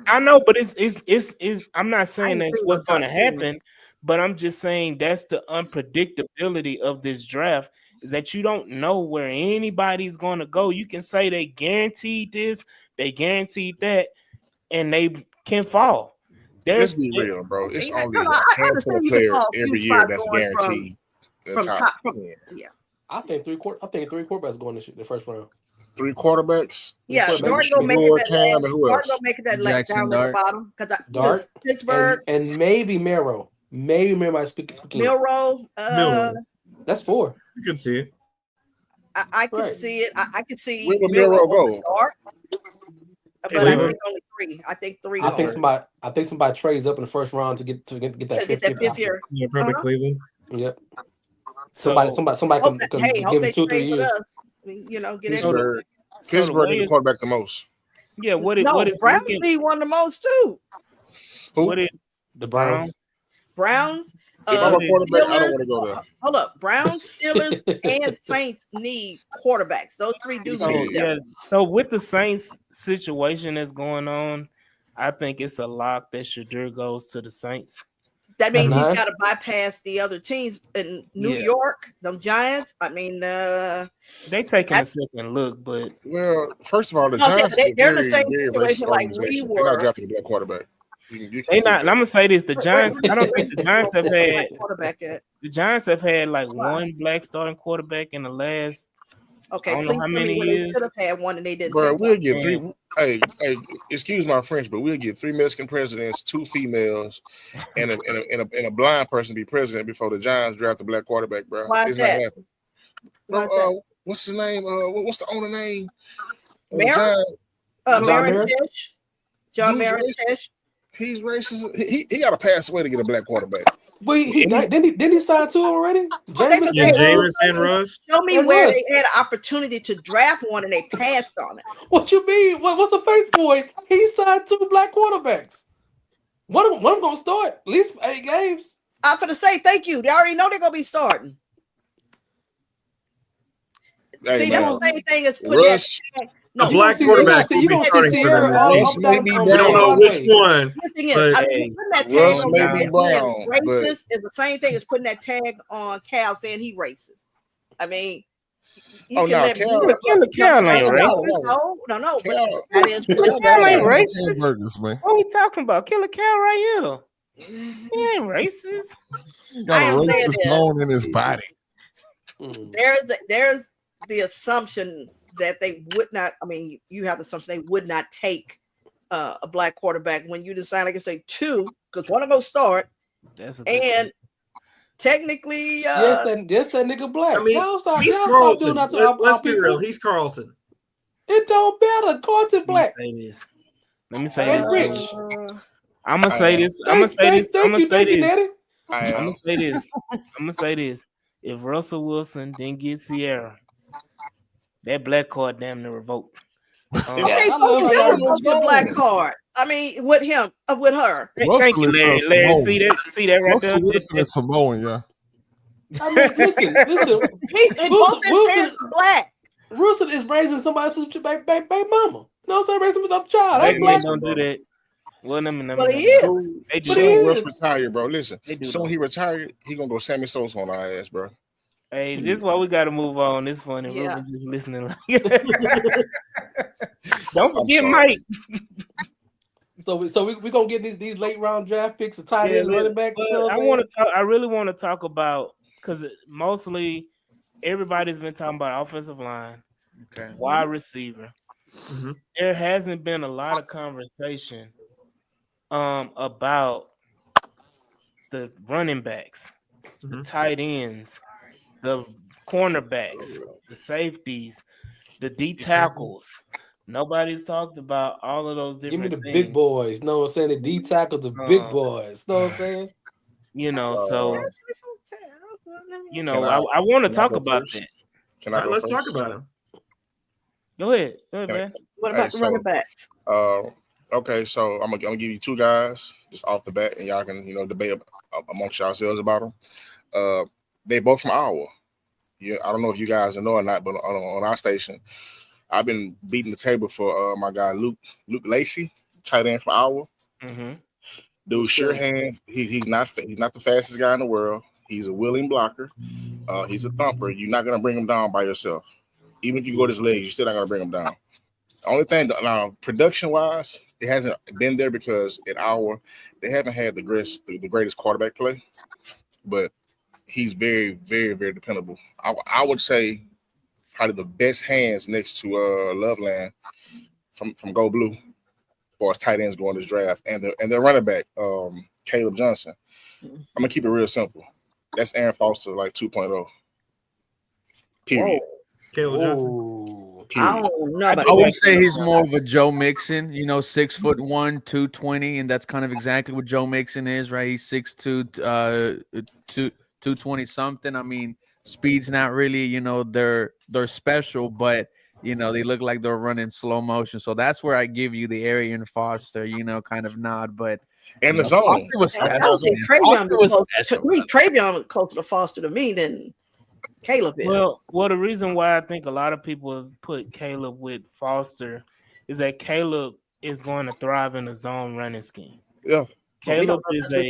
I know, but it's I'm not saying that's what's going to happen, but I'm just saying that's the unpredictability of this draft, is that you don't know where anybody's going to go. You can say they guaranteed this, they guaranteed that, and they can fall. Let's be real, bro. It's only a handful of players every year that's guaranteed. From top, I think three quarterbacks going in the first round. 3 quarterbacks. Yeah, Dart gonna make it that leg down at the bottom because Dart, Pittsburgh and maybe Miro. Maybe might speak. Milrow. That's 4. You can see it. I could see it. I could see where will Milrow go? Dart, but I think only 3. I think 3. I think somebody trades up in the first round to get that fifth year. Yeah, probably Cleveland. Yep. Somebody can give him 2-3 years. Get Pittsburgh need a quarterback the most. Yeah, what is Browns need one the most too? Who? What is the Browns? Browns. If I'm a quarterback, I don't want to go there. Hold up, Browns, Steelers, and Saints need quarterbacks. Those 3 do. So with the Saints situation that's going on, I think it's a lock that Shadur goes to the Saints. That means he's got to bypass the other teams in New York, them Giants. I mean, they taking a second look, but first of all, the Giants they're the same situation like we were. They're not drafting a black quarterback. They not. I'm gonna say this: the Giants. I don't think the Giants have had. The Giants have had like one black starting quarterback in the last. Okay, I don't know how many years. They could have had one and they didn't. Bro, we'll get 3. Hey, excuse my French, but we'll get 3 Mexican presidents, 2 females, and a blind person be president before the Giants draft a black quarterback, bro. Why is that? Bro, what's his name? What's the owner name? John Maritish. He's racist. He got to pass away to get a black quarterback. Wait, didn't he sign 2 already? Jameson Russ. Show me where they had an opportunity to draft one and they passed on it. What you mean? What's the face boy? He signed 2 black quarterbacks. One of them gonna start at least 8 games. I'm gonna say thank you. They already know they're gonna be starting. See, that's the same thing as putting that. No, black quarterback will be starting for them. We don't know which one. The thing is, putting that tag on racist is the same thing as putting that tag on Cal saying he racist. I mean, Cal ain't racist. No. That is Cal ain't racist. What are we talking about? Killer Cal right here. He ain't racist. He got a racist bone in his body. There's the assumption that they would not. I mean, you have the assumption they would not take a black quarterback when you decide, like I say, 2, because one of them start. And technically, yes, that nigga black. I mean, he's Carlton. Let's be real. He's Carlton. It don't matter. Carlton Black. Let me say this. Rich. I'm gonna say this. Thank you, Natty. I'm gonna say this. If Russell Wilson didn't get Sierra, that black card damn near revoked. Hey, folks, still removed the black card. I mean, with him, with her. Thank you, Larry. Larry, see that right Russell there. Wilson is Samoan, yeah. I mean, listen. Both his parents are black. Wilson is raising somebody else's baby mama. You know what I'm saying? Raising a child. Black men don't do that. Well, he is. Soon Russ retired, bro. Listen, soon he retired, he gonna go Sammy Sosa on our ass, bro. Hey, this is why we got to move on. It's funny. Yeah. Ruben's just listening. Don't forget Mike. So we gonna get these late round draft picks, a tight end, running back. I really want to talk about, because mostly everybody's been talking about offensive line, wide receiver. Mm-hmm. There hasn't been a lot of conversation about the running backs, the tight ends, the cornerbacks, the safeties, the D tackles. Nobody's talked about all of those different things. Give me the big boys. Know what I'm saying? The D tackles, the big boys. Know what I'm saying? So I want to talk about that. Let's talk about him. Go ahead, man. What about the running backs? Okay, so I'm gonna give you two guys just off the bat, and y'all can debate amongst yourselves about them. They both from Iowa. Yeah, I don't know if you guys know or not, but on our station, I've been beating the table for my guy Luke Lacey, tight end from Iowa. Mm-hmm. Dude, sure hands. He's not the fastest guy in the world. He's a willing blocker. He's a thumper. You're not gonna bring him down by yourself. Even if you go to his legs, you're still not gonna bring him down. The only thing now, production wise, it hasn't been there because at Iowa they haven't had the greatest quarterback play, but he's very, very, very dependable. I would say probably the best hands next to Loveland from Go Blue as far as tight ends going this draft, and their running back, Caleb Johnson. I'm gonna keep it real simple. That's Aaron Foster like 2.0. Period. Whoa. Caleb Johnson. I don't know about I would say he's more of a Joe Mixon, 6'1", 220, and that's kind of exactly what Joe Mixon is, right? He's 6'2", 220 something. I mean, speed's not really, they're special, but they look like they're running slow motion. So that's where I give you the Arian Foster, kind of nod. But and the zone was special. Travion was closer to Foster to me than Caleb is. Well, the reason why I think a lot of people put Caleb with Foster is that Caleb is going to thrive in a zone running scheme. Yeah, Caleb is a.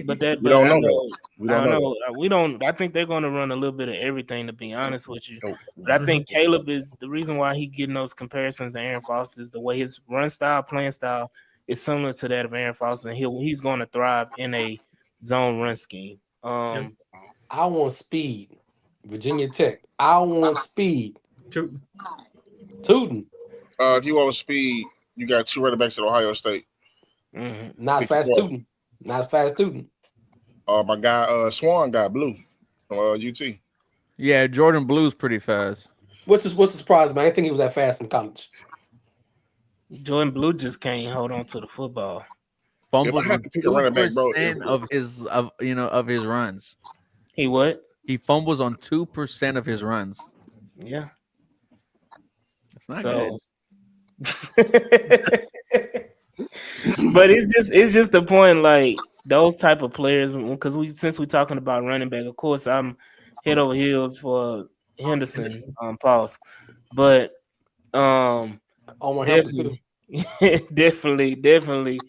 But we don't know. I think they're going to run a little bit of everything, to be honest with you. But I think Caleb is the reason why he getting those comparisons to Aaron Foster is the way his run style, playing style is similar to that of Aaron Foster, and he's going to thrive in a zone run scheme. I want speed. Virginia Tech. I want speed. Tootin'. If you want speed, you got two running backs at Ohio State. Mm-hmm. Not fast Tootin'. My guy Swan got Blue from UT. Yeah, Jordan Blue's pretty fast. What's the surprise, man? I didn't think he was that fast in college. Jordan Blue just can't hold on to the football. Fumbles 2% of his runs. He what? He fumbles on 2% of his runs. Yeah. That's not good. But it's just the point, like those type of players, because since we're talking about running back, of course I'm head over heels for Henderson. Pause. But definitely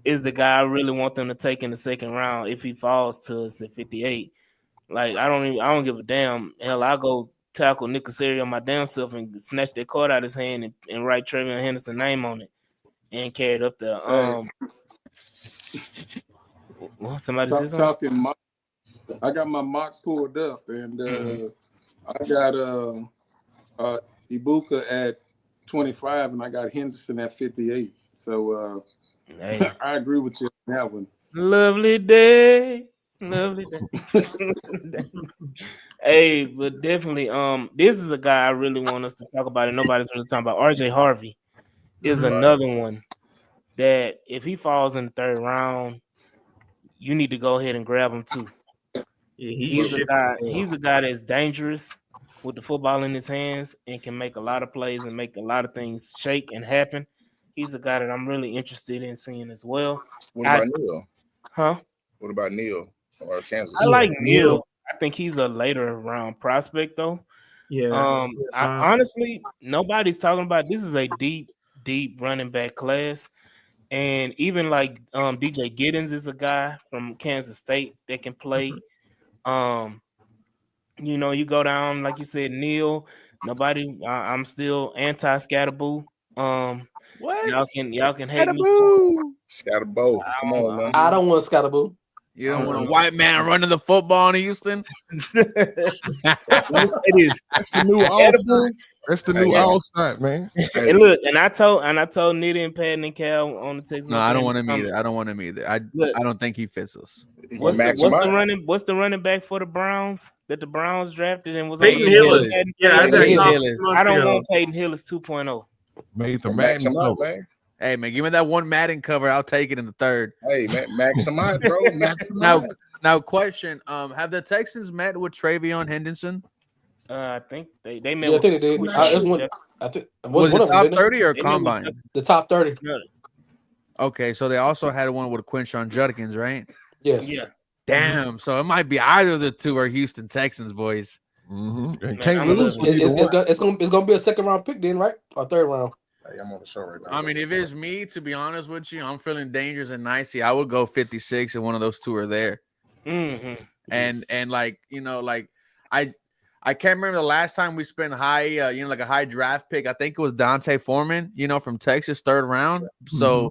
is the guy I really want them to take in the second round if he falls to us at 58. Like I don't give a damn. Hell, I'll go tackle Nick Casario on my damn self and snatch that card out of his hand and write Travion Henderson's name on it and carry it up there. Somebody says talking. I got my mock pulled up, and I got Ibuka at 25, and I got Henderson at 58. So I agree with you on that one. Lovely day. Lovely. Hey, but definitely, this is a guy I really want us to talk about, and nobody's really talking about. RJ Harvey is another one that if he falls in the third round, you need to go ahead and grab him too. Yeah, He's a guy. He's a guy that's dangerous with the football in his hands and can make a lot of plays and make a lot of things shake and happen. He's a guy that I'm really interested in seeing as well. What about Neil? Huh? What about Neil or Kansas? I like Neil. I think he's a later round prospect though. Yeah. Honestly, nobody's talking about this is a deep running back class. And even like DJ Giddens is a guy from Kansas State that can play. You know, you go down, like you said, Neil. Nobody, I'm still anti-Scatterboo. What? Y'all can hate me. Scatterboo. Come on, man. I don't want Scatterboo. You don't want a white man running the football in Houston? Let me say this. That's the new all-star. That's the new all-star, man. Hey, look, and I told Nitty and Patton and Cal on the Texans. No, I don't want him either. I don't want him either. I don't think he fits us. What's the running back for the Browns that the Browns drafted and was Peyton Hillis? Yeah, I don't want Peyton Hillis 2.0. Made the Madden man. Hey man, give me that one Madden cover. I'll take it in the third. Hey man, max him out, bro. Max him out. Now, question: have the Texans met with Travion Henderson? I think they met. Yeah, I think they did. I think was it top 30 or combine? The top 30. Okay, so they also had one with Quinshon Judkins, right? Yes. Yeah. Damn. So it might be either of the two are Houston Texans boys. Mm-hmm. And can't lose. It's gonna be a second round pick then, right? Or third round. Hey, I'm on the show right now. I mean, if it's me, to be honest with you, I'm feeling dangerous and nicey. I would go 56 and one of those two are there. Mm-hmm. And like, you know, like I can't remember the last time we spent high, like a high draft pick. I think it was Dante Foreman, from Texas, third round. So,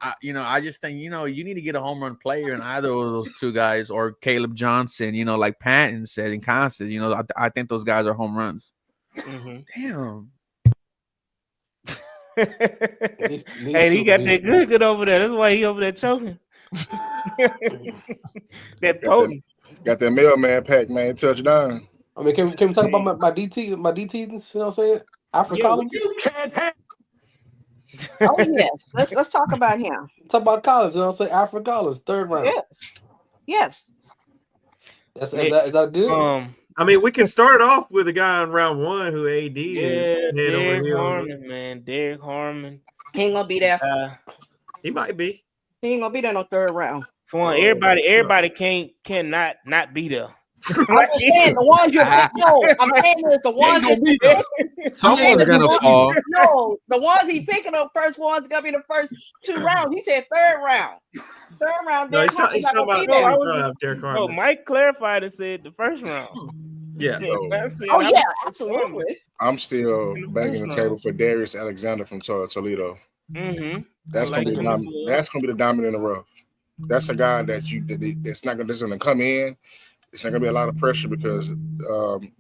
I just think, you need to get a home run player in either of those two guys or Caleb Johnson, like Patton said and Constant, I think those guys are home runs. Mm-hmm. Damn. Hey, he got that good over there. That's why he over there choking. That potent. Got that mailman pack, man. Touchdown. I mean, can we talk about my DT? You know what I'm saying? Alfred Collins. Oh yes, let's talk about him. Talk about Collins. You know what I'm saying? Alfred Collins, third round. Yes. Is that good? I mean, we can start off with a guy in round one who AD is head over heels. Harmon, man. Derek Harmon. He ain't gonna be there. He might be. He ain't gonna be there no third round. So everybody cannot not be there. I'm saying the ones you're picking. No, I'm saying is the ones someone's gonna fall. No, the ones he picking up first ones gonna be the first two rounds. He said third round. Third round. No, he's talking about Derek Harmon. Oh, Mike clarified and said the first round. Yeah. Absolutely. I'm still banging the table for Darius Alexander from Toledo. Mm-hmm. That's gonna be the diamond in the rough. That's a guy that's not gonna come in. It's not gonna be a lot of pressure because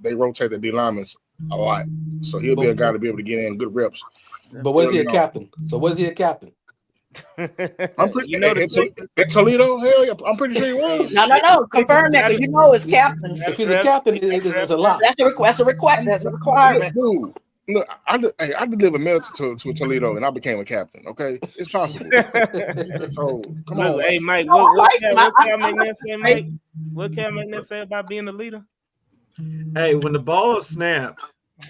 they rotate the D linemen a lot. So he'll be a guy to be able to get in good reps. But was he a captain? So was he a captain? I'm pretty. At Toledo, hell yeah, I'm pretty sure he was. No. Confirm that because it's captain. If he's a captain, it's a lot. That's a requirement. Dude, look, I delivered mail to Toledo and I became a captain. Okay, it's possible. So come on. Hey, Mike, what can McNair say, Mike? What can McNair say about being the leader? Hey, when the ball is snapped,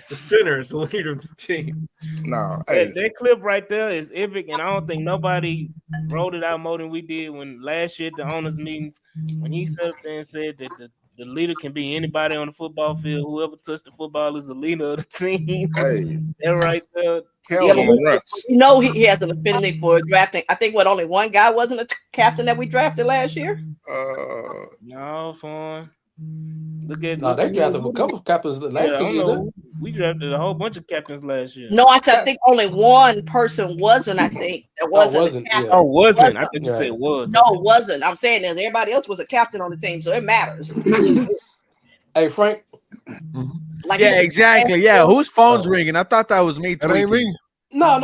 the center is the leader of the team. No, that clip right there is epic, and I don't think nobody wrote it out more than we did when last year at the owners' meetings when he sat up there and said that the leader can be anybody on the football field. Whoever touched the football is the leader of the team. Hey, that right there. He has an affinity for drafting. I think only one guy wasn't a captain that we drafted last year. No, fun. They drafted a couple of captains last year. We drafted a whole bunch of captains last year. No, I think only one person wasn't. I think that wasn't. Wasn't. I think you said was. No, it wasn't. I'm saying that everybody else was a captain on the team, so it matters. Hey, Frank. Exactly. Yeah, whose phone's ringing? I thought that was me. That ain't me. No.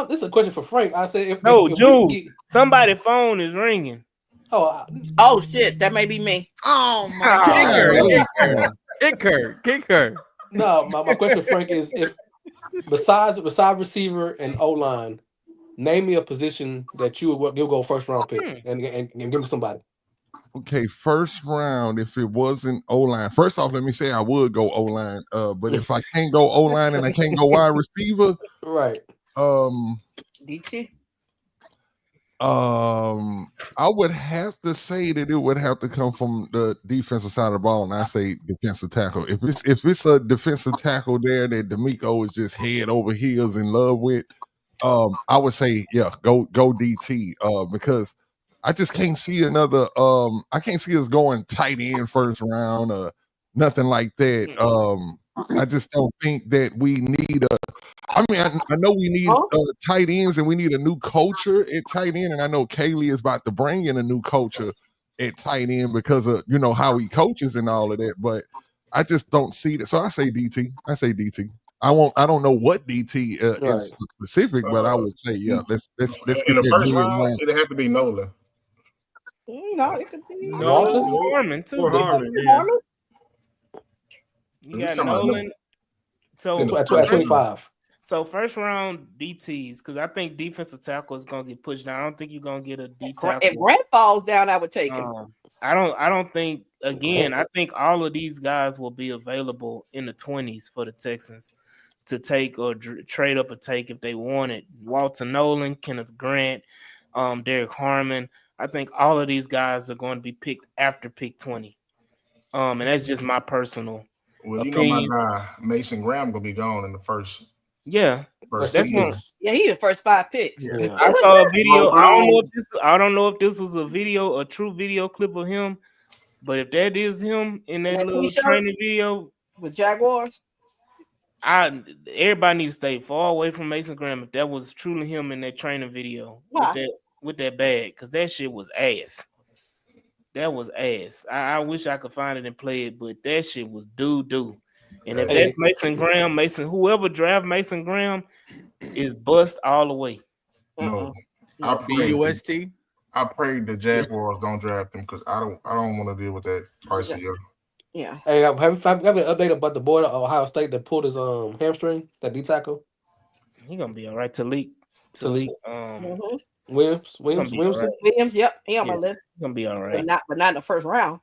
This is a question for Frank. I said, Jude, somebody's phone is ringing. Oh shit, that may be me. Oh my God. Kick her. No, my question, Frank, is if besides receiver and O line, name me a position that you'll go first round pick and give me somebody. Okay, first round. If it wasn't O line, first off, let me say I would go O line. But if I can't go O line and I can't go wide receiver, right? DT. I would have to say that it would have to come from the defensive side of the ball, and I say defensive tackle. If it's a defensive tackle there that D'Amico is just head over heels in love with, I would say go DT. Because I just can't see another. I can't see us going tight end first round or nothing like that. I just don't think that we need a. I mean, I know we need tight ends and we need a new culture at tight end, and I know Kaylee is about to bring in a new culture at tight end because of how he coaches and all of that. But I just don't see that. So I say DT. I don't know what DT in specific, but I would say let's in get the that first million round. line. It'd have to be Nolan. No, it could be Harmon too. Or Harmon, yeah. You got Nolan. So at 25. So first round DTs, because I think defensive tackle is gonna get pushed down. I don't think you're gonna get a D tackle. If Grant falls down, I would take him. I don't think I think all of these guys will be available in the 20s for the Texans to take or trade up or take if they want it. Walter Nolan, Kenneth Grant, Derek Harmon. I think all of these guys are going to be picked after pick 20. And that's just my personal opinion. You know my guy Mason Graham gonna be gone in the first. Yeah, that's one. Yeah, he the first 5 picks. Yeah. I saw a video. I don't know if this was a true video clip of him, but if that is him in that little training video with Jaguars, everybody needs to stay far away from Mason Graham if that was truly him in that training video with that bag, because that shit was ass. That was ass. I wish I could find it and play it, but that shit was doo. And if that's Mason Graham, whoever draft Mason Graham is bust all the way. No, I pray the Jaguars don't draft him because I don't want to deal with that twice a year. Yeah. Hey, have an update about the boy at Ohio State that pulled his hamstring, that D tackle? He gonna be all right. Talik. Williams. Yep, he on my list. He's gonna be all right, but not in the first round.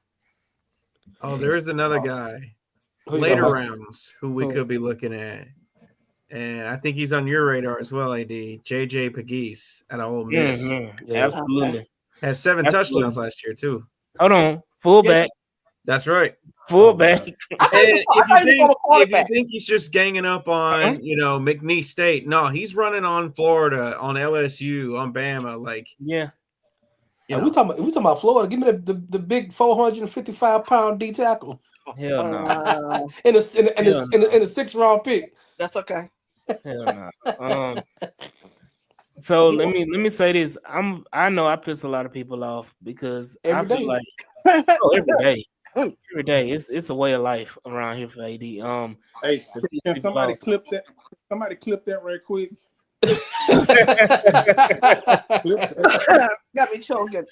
Oh, there is another guy later rounds who we could be looking at, and I think he's on your radar as well. AD JJ Pegues at Ole Miss. Absolutely, has 7 touchdowns last year too. Hold on, fullback. That's right. Fullback. If you think he's just ganging up on, McNeese State, no, he's running on Florida, on LSU, on Bama. We talking about Florida. Give me the big 455-pound D tackle. Hell no. in a 6th round pick. That's okay. Hell no. So let me say this. I know I piss a lot of people off because I feel like every day it's a way of life around here for AD. Hey, can somebody clip that? Somebody clip that right quick. Got me choking.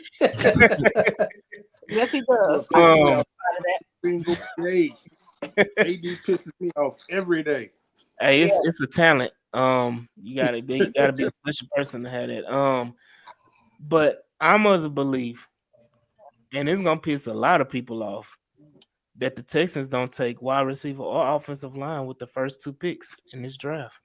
Yes, he does. Single day. AD pisses me off every day. Hey, it's a talent. You gotta be a special person to have that. But I'm of the belief, and it's gonna piss a lot of people off, that the Texans don't take wide receiver or offensive line with the first 2 picks in this draft.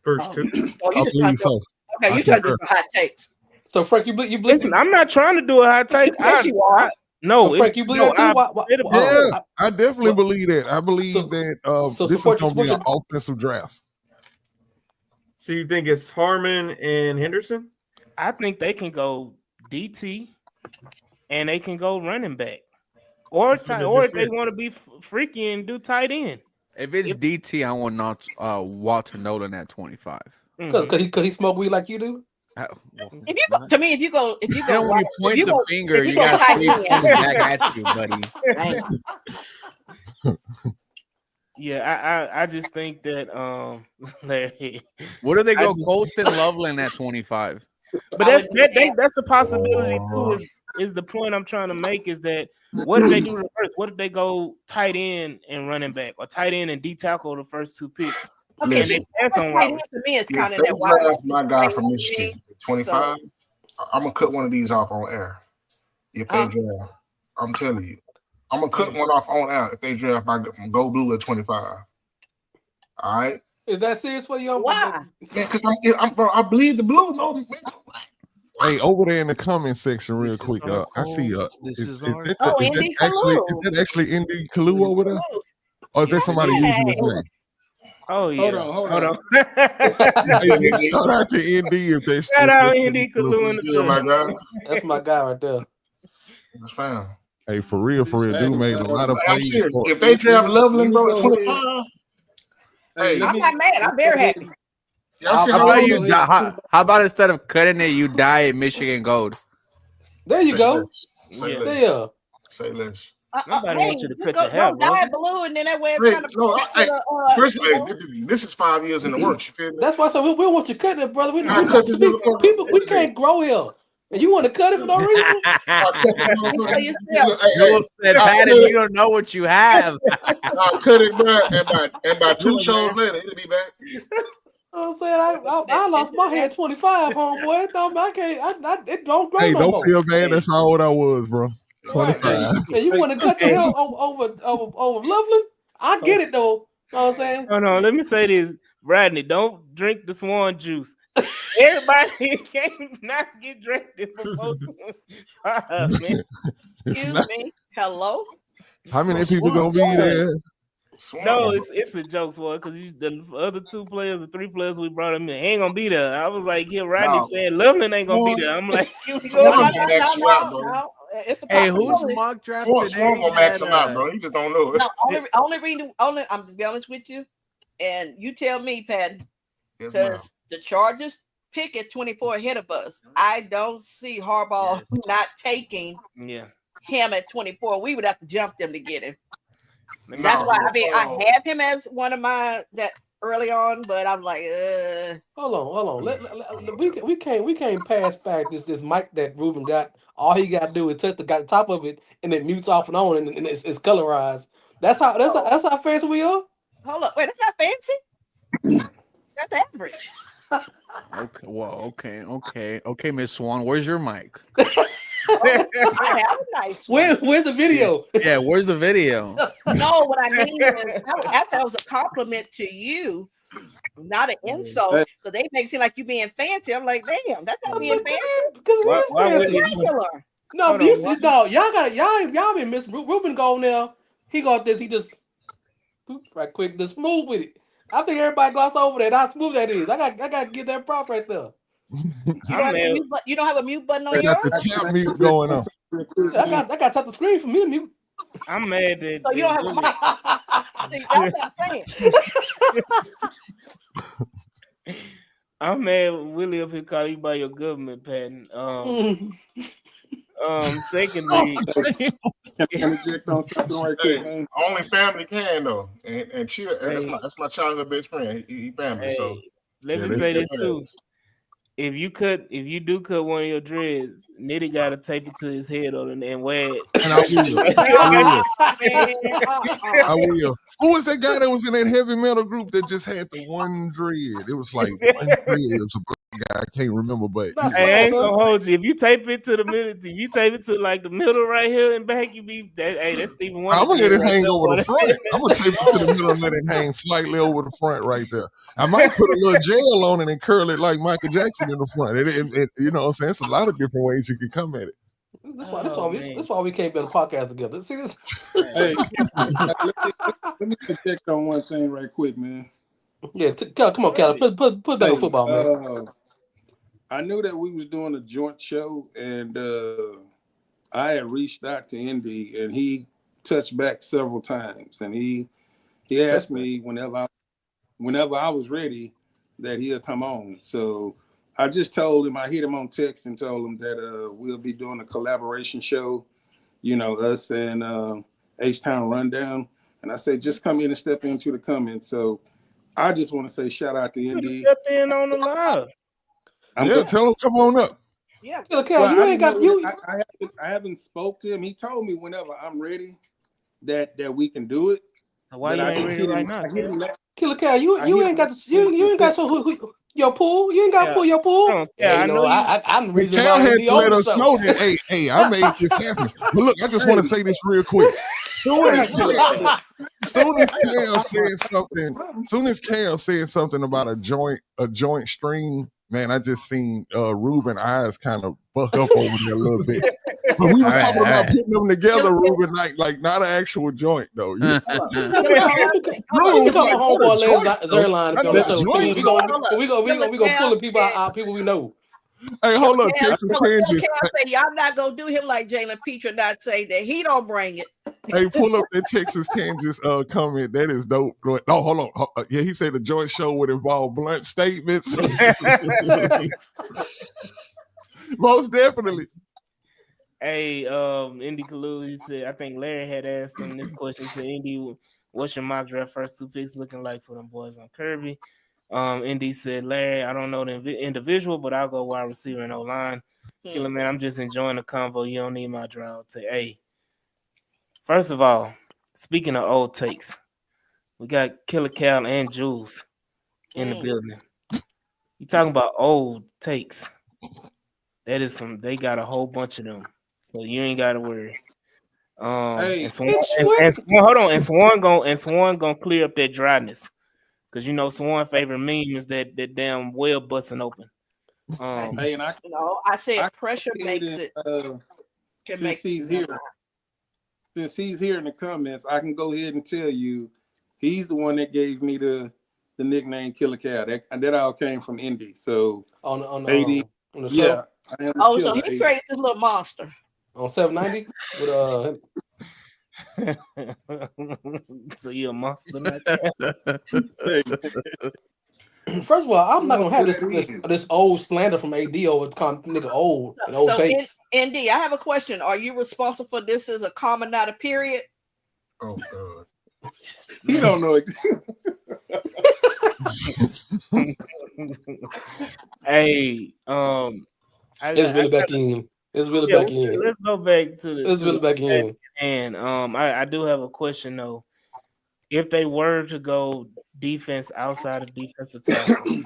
First 2. I believe so. Okay, you trying to do hot takes. So Frank, you listen. I'm not trying to do a hot take. You are. No, Frank, you believe that too? I definitely believe that. I believe that this is going to be an offensive draft. So you think it's Harmon and Henderson? I think they can go DT, and they can go running back, or if they want to be freaky and do tight end. If it's DT, I want Walter Nolan at 25. Because he smoke weed like you do. If you go, if you go, when you point the finger, you got 3 fingers back at you, buddy. Yeah, I just think that what do they go Colston Loveland at 25? But that's a possibility too. is the point I'm trying to make is that what if they do reverse? What if they go tight end and running back, or tight end and D tackle the first 2 picks? Okay, And see, they pass on tight wide end to me is If kind of they that wide draft my guy receiver from range Michigan, thing. 25, I'm gonna cut one of these off on air. If they draft, I'm telling you, I'm gonna cut one off on air if they draft my Go Blue at 25. All right. Is that serious for you? Why? Because I believe the blue. No, hey, over there in the comment section, real quick. I see. Is that actually ND Kalu over there, or is that somebody using his name? Oh yeah. Hold on. Hey, shout out to ND if they shout out ND Kalu in the That's my guy right there. That's fine. Hey, for real, dude made a lot of plays. If they draft Loveland, bro, at 25. Hey, I'm not mad. I'm very happy. How about instead of cutting it, you dye it Michigan gold? There you go. Say less. Say less. Nobody wants you to cut your hair, bro. Dye blue, and then that way it's kind of. First place, this is 5 years in the works. You feel me? That's why I said we don't want you cutting it, brother. We can't grow here. And you want to cut it for no reason? You said, Patty, you don't know what you have. I'll cut it back, and by 2 shows later, it'll be back. I'm saying I lost my hair at 25, homeboy. No, I can't. It don't grow. Hey, no don't more. feel bad. That's how old I was, bro. 25. And you want to cut your hair over Loveland? I get it though. You know what I'm saying? Hold on, let me say this. Rodney, don't drink the swan juice. Everybody can't not get drafted before 25, man. Excuse me. Hello? How many people gonna be there? No, it's a joke, boy, because the other 2 players, the 3 players we brought him in, ain't gonna be there. I was like, yeah, Rodney saying Loveland ain't gonna be there. I'm like, No. Hey, who's mock draft today? Swan gonna max him out, bro. You just don't know it. No, only reason, I'm just be honest with you, and you tell me, Pat, because the Chargers pick at 24 ahead of us. I don't see Harbaugh not taking him at 24. We would have to jump them to get him. That's why I have him as one of my that early on, but I'm like, hold on. We can't pass back this mic that Ruben got. All he got to do is touch the top of it, and it mutes off and on, and it's colorized. That's how fancy we are. Hold up, wait, that's not fancy. That's average. Okay, well, okay, Miss Swan, where's your mic? I have a nice one. Where's the video? Yeah, where's the video? No, what I mean is, that was a compliment to you, not an insult, because they make it seem like you being fancy. I'm like, damn, that's not being fancy. Because it's regular. No, y'all been missing. Ruben go now. He got this. He just right quick, just smooth with it. I think everybody gloss over that. How smooth that is. I got to get that prop right there. You don't have a mute button on yours? Got the chat mute going on. I got to tap the screen for me to mute. I'm mad that so you don't have a mic. See, that's what I'm saying. I'm mad Willie up here calling you by your government patent. Secondly, only family can though, and chill. That's my childhood best friend. He family. So let me say this too. If you do cut one of your dreads, Nitty gotta tape it to his head and wear it. And I will. Who was that guy that was in that heavy metal group that just had the one dread? It was like one dread. It was a black guy. I can't remember, but I ain't gonna hold you. If you tape it to the middle, like the middle right here and back, that's Stephen Wonder. I'm gonna let it hang over the front. I'm gonna tape it to the middle and let it hang slightly over the front right there. I might put a little gel on it and curl it like Michael Jackson in the front. It you know what I'm saying? It's a lot of different ways you can come at it. That's why we can't be on a podcast together. See this? Hey, let me check on one thing right quick, man. Yeah, come on, Cal. Put back on football, man. I knew that we was doing a joint show, and I had reached out to Indy, and he touched back several times, and he asked me whenever I was ready that he'll come on. So I just told him, I hit him on text and told him that we'll be doing a collaboration show, us and H-Town Rundown. And I said, just come in and step into the comments. So I just want to say shout out to Indy. Step in on the live. Tell him come on up. Yeah. Killer Cal, Well, you ain't got you. I haven't spoke to him. He told me whenever I'm ready that we can do it. So why you ain't ready right now? Killer Cal, you ain't got you ain't got your pool. You ain't got to pull your pool. Yeah, you know I'm the But reason Cal why had AD to on let the us show. know that, hey, I made this happen. But look, I just want to say this real quick. Soon as Cal said something about a joint string, man, I just seen Ruben eyes kind of buck up over there a little bit. But we was talking about putting them together, Ruben, like not an actual joint though. You know? Ruben was like, homeboy Les Zerline to be on the show too. We gonna pull people out people we know. Hey, hold up, Texas Kansas. Y'all not gonna do him like Jalen Peter, not say that he don't bring it. Hey, pull up that Texas Kansas comment. That is dope. No, hold on. Yeah, he said the joint show would involve blunt statements. Most definitely. Hey, Indy Kalu, he said, I think Larry had asked him this question. He said, Indy, what's your mock draft first 2 picks looking like for them boys on Kirby? Indy said, Larry, I don't know the individual, but I'll go wide receiver and O-line. Killer, man, I'm just enjoying the convo. You don't need my draft. Hey, first of all, speaking of old takes, we got Killer Cal and Jules in the building. You talking about old takes. That is they got a whole bunch of them. So you ain't gotta worry. And Swan, hold on, and Swan gonna clear up that dryness. Cause you know Swan favorite meme is that damn well busting open. I said pressure makes it. Since he's here in the comments, I can go ahead and tell you he's the one that gave me the nickname Killer Cal. That all came from Indy. So on the show. So he created this little monster on 790 with So you're a monster. First of all, I'm not gonna have this old slander from AD over nigga old and old takes. Indy, I have a question. Are you responsible for this as a comma, not a period? Oh God. He don't know it. Hey, it's really back in. It's really back in. Let's go back to the. It's really back in. And I do have a question though. If they were to go defense outside of defensive tackle,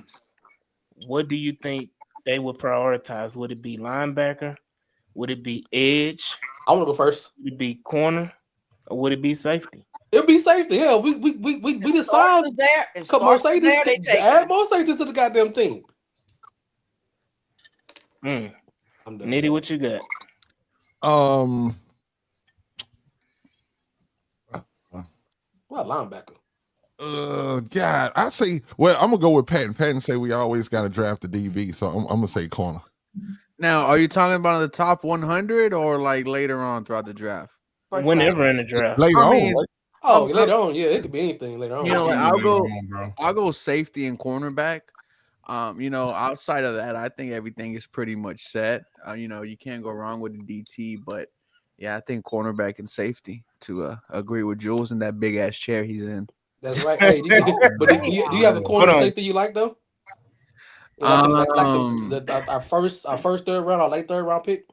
what do you think they would prioritize? Would it be linebacker? Would it be edge? I want to go first. Would it be corner? Or would it be safety? It'd be safety. Yeah, we decided a couple more safeties. Add more safeties to the goddamn team. Nitty, what you got? What linebacker? God, I say. Well, I'm gonna go with Patton. Patton say we always got to draft the DB, so I'm gonna say corner. Now, are you talking about the top 100 or like later on throughout the draft? Whenever in the draft. Later on. Right? Later on. Yeah, it could be anything later on. You know, I'll go safety and cornerback. You know, outside of that, I think everything is pretty much set. You know, you can't go wrong with the DT, but yeah, I think cornerback and safety to agree with Jules in that big ass chair he's in. That's right. Hey, do you have a corner safety you like though? Our first third round or late third round pick?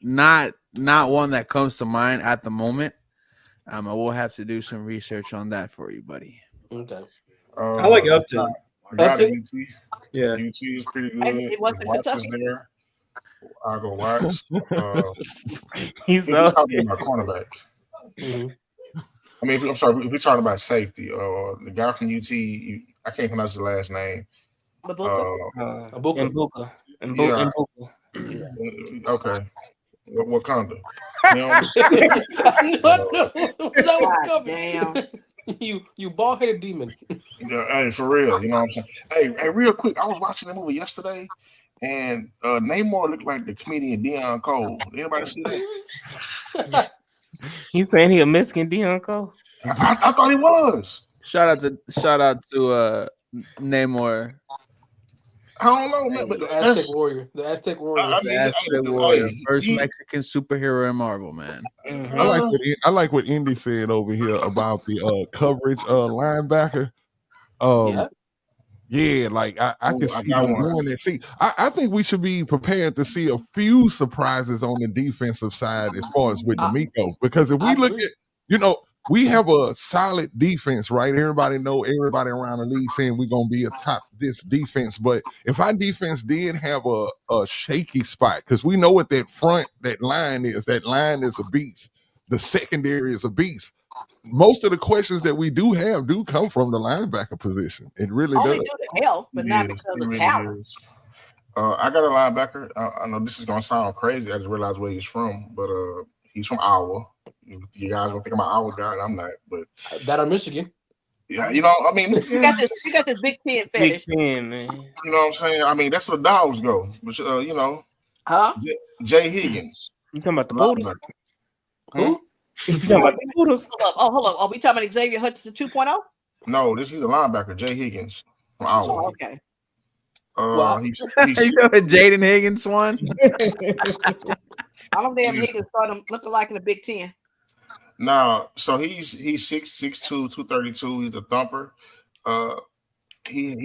Not one that comes to mind at the moment. I will have to do some research on that for you, buddy. Okay. I like Upton. Yeah, UT is pretty good. Watts is there. I'll go Watts. He's talking about cornerback. I mean, I'm sorry, if we're talking about safety, the guy from UT, I can't pronounce his last name. Mbuka. Okay. Wakanda. That was coming. You bald headed demon. Yeah, hey, for real. You know what I'm saying? Hey, real quick, I was watching the movie yesterday, and Namor looked like the comedian Deion Cole. Anybody see that? He's saying he a Mexican Deion Cole? I thought he was. Shout out to Namor. I don't know, man. But the Aztec Warrior. First Mexican superhero in Marvel, man. I like what Indy said over here about the coverage linebacker. Yeah, like I could I see got them one. doing that. See, I think we should be prepared to see a few surprises on the defensive side as far as with D'Amico. Because if we look at, we have a solid defense, right? Everybody around the league saying we're gonna be a top this defense. But if our defense did have a shaky spot, because we know what that line is a beast. The secondary is a beast. Most of the questions that we do have do come from the linebacker position. It really Only does. due to health, but not because of talent. I got a linebacker. I know this is gonna sound crazy. I just realized where he's from, but he's from Iowa. You guys don't think I'm an Iowa guy, and I'm not. But that are Michigan. Yeah, I mean, you got this Big Ten fetish. Big Ten, man. You know what I'm saying? I mean, that's where dogs go. But huh? Jay Higgins. You talking about the Buddhas? Who? You talking about the Buddhas? Hold up. Are we talking about Xavier Hutchinson 2.0? No, he's a linebacker, Jay Higgins from Iowa. Oh, okay. He's Jaden Higgins one. All them damn Higgins started looking like in the Big Ten. No, so he's 6'2", 232. He's a thumper. He's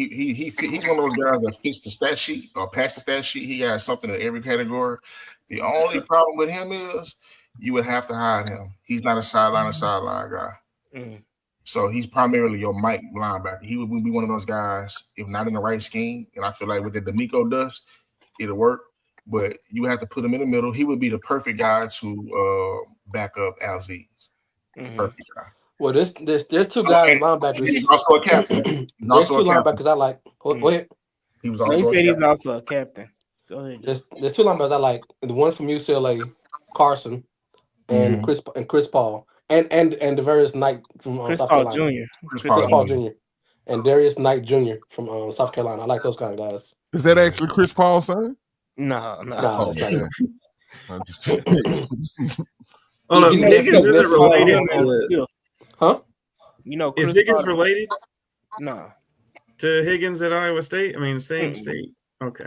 one of those guys that fits the stat sheet or past the stat sheet. He has something in every category. The only problem with him is you would have to hide him. He's not a sideline guy. Mm. So he's primarily your Mike linebacker. He would be one of those guys, if not in the right scheme. And I feel like with the D'Amico dust, it'll work. But you have to put him in the middle. He would be the perfect guy to back up Alziz. Mm-hmm. Perfect guy. Well, there's two guys linebackers. He's also a captain. There's two linebackers I like. Go ahead. He was also. He said he's also a captain. Go ahead. There's two linebackers I like. The one from UCLA, Carson, and Chris Paul, and the various Knight from South Carolina. Chris Paul Jr. and Darius Knight Jr. from South Carolina. I like those kind of guys. Is that actually Chris Paul's son? No. Oh, Hold up, Higgins isn't related. Huh? You know, is Higgins related? No. To Higgins at Iowa State? I mean, same state. Okay.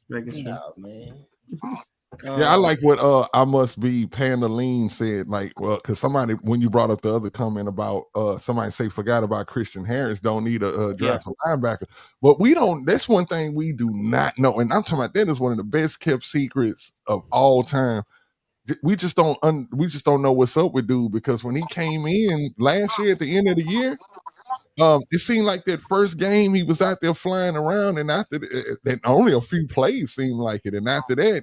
No, man. Yeah, I like what I must be Pandaline said. Like, well, because somebody, when you brought up the other comment about somebody forgot about Christian Harris, don't need a draft linebacker. But we don't. That's one thing we do not know, and I'm talking about that is one of the best kept secrets of all time. We just don't know what's up with dude, because when he came in last year at the end of the year, it seemed like that first game he was out there flying around, and after that, only a few plays seemed like it, and after that,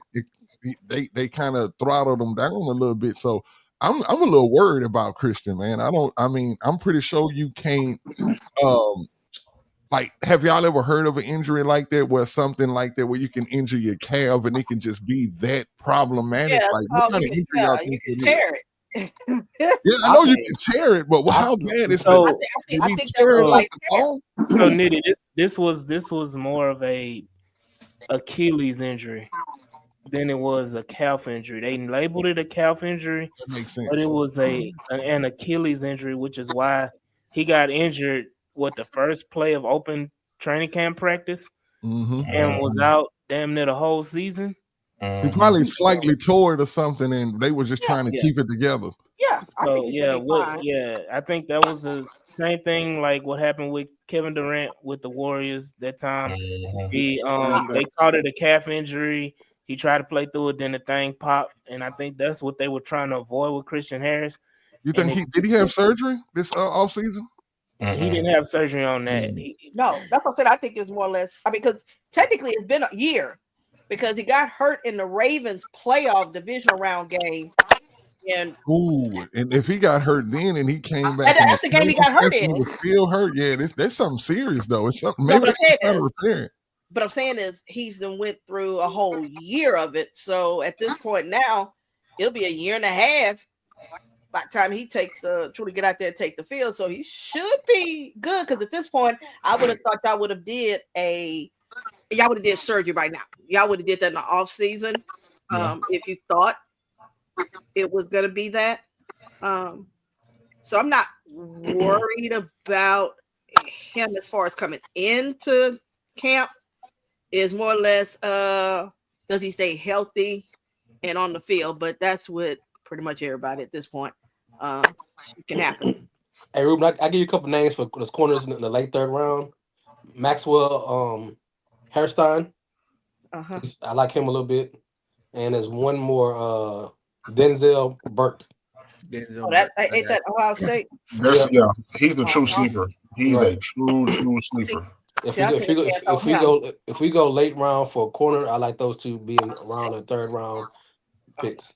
they kind of throttled him down a little bit. So I'm a little worried about Christian, man. I'm pretty sure you can't. Like, have y'all ever heard of an injury like that, where something like that, where you can injure your calf and it can just be that problematic? Yeah, like, what kind of injury y'all think you can tear it. Yeah, I know you can tear it, but how bad is so, did he think tear it that's like like the bone? So Nitty, this was more of a Achilles injury than it was a calf injury. They labeled it a calf injury, That makes sense. but it was an Achilles injury, which is why he got injured the first play of open training camp practice and was out damn near the whole season. He probably slightly tore it or something, and they were just trying to keep it together. Yeah. I think that was the same thing like what happened with Kevin Durant with the Warriors that time. They called it a calf injury. He tried to play through it, then the thing popped, and I think that's what they were trying to avoid with Christian Harris. You think did he have surgery this off season? He didn't have surgery on that. No, that's what I said. I think it's more or less. I mean, because technically it's been a year, because he got hurt in the Ravens playoff divisional round game. And if he got hurt then and he came back, that's the game he got hurt in. He was still hurt. Yeah, that's something serious though. It's something. Maybe that's trying to repair it. But I'm saying is he's done went through a whole year of it. So at this point now, it'll be a year and a half by the time he takes truly get out there and take the field. So he should be good, because at this point, I would have thought y'all would have did surgery by now. Y'all would have did that in the off season. If you thought it was gonna be that. So I'm not worried about him as far as coming into camp. Is more or less does he stay healthy and on the field? But that's what pretty much everybody at this point can happen. Hey Ruben, I give you a couple names for those corners in the late third round. Maxwell Hairstein. Uh-huh. I like him a little bit. And there's one more Denzel Burke. Oh, Denzel that Burke. ain't that Ohio State? That's Yeah, he's the true Uh-huh. sleeper. He's a right. true See, sleeper. see, I take a chance on him. If we go late round for a corner, I like those two being around the third round picks.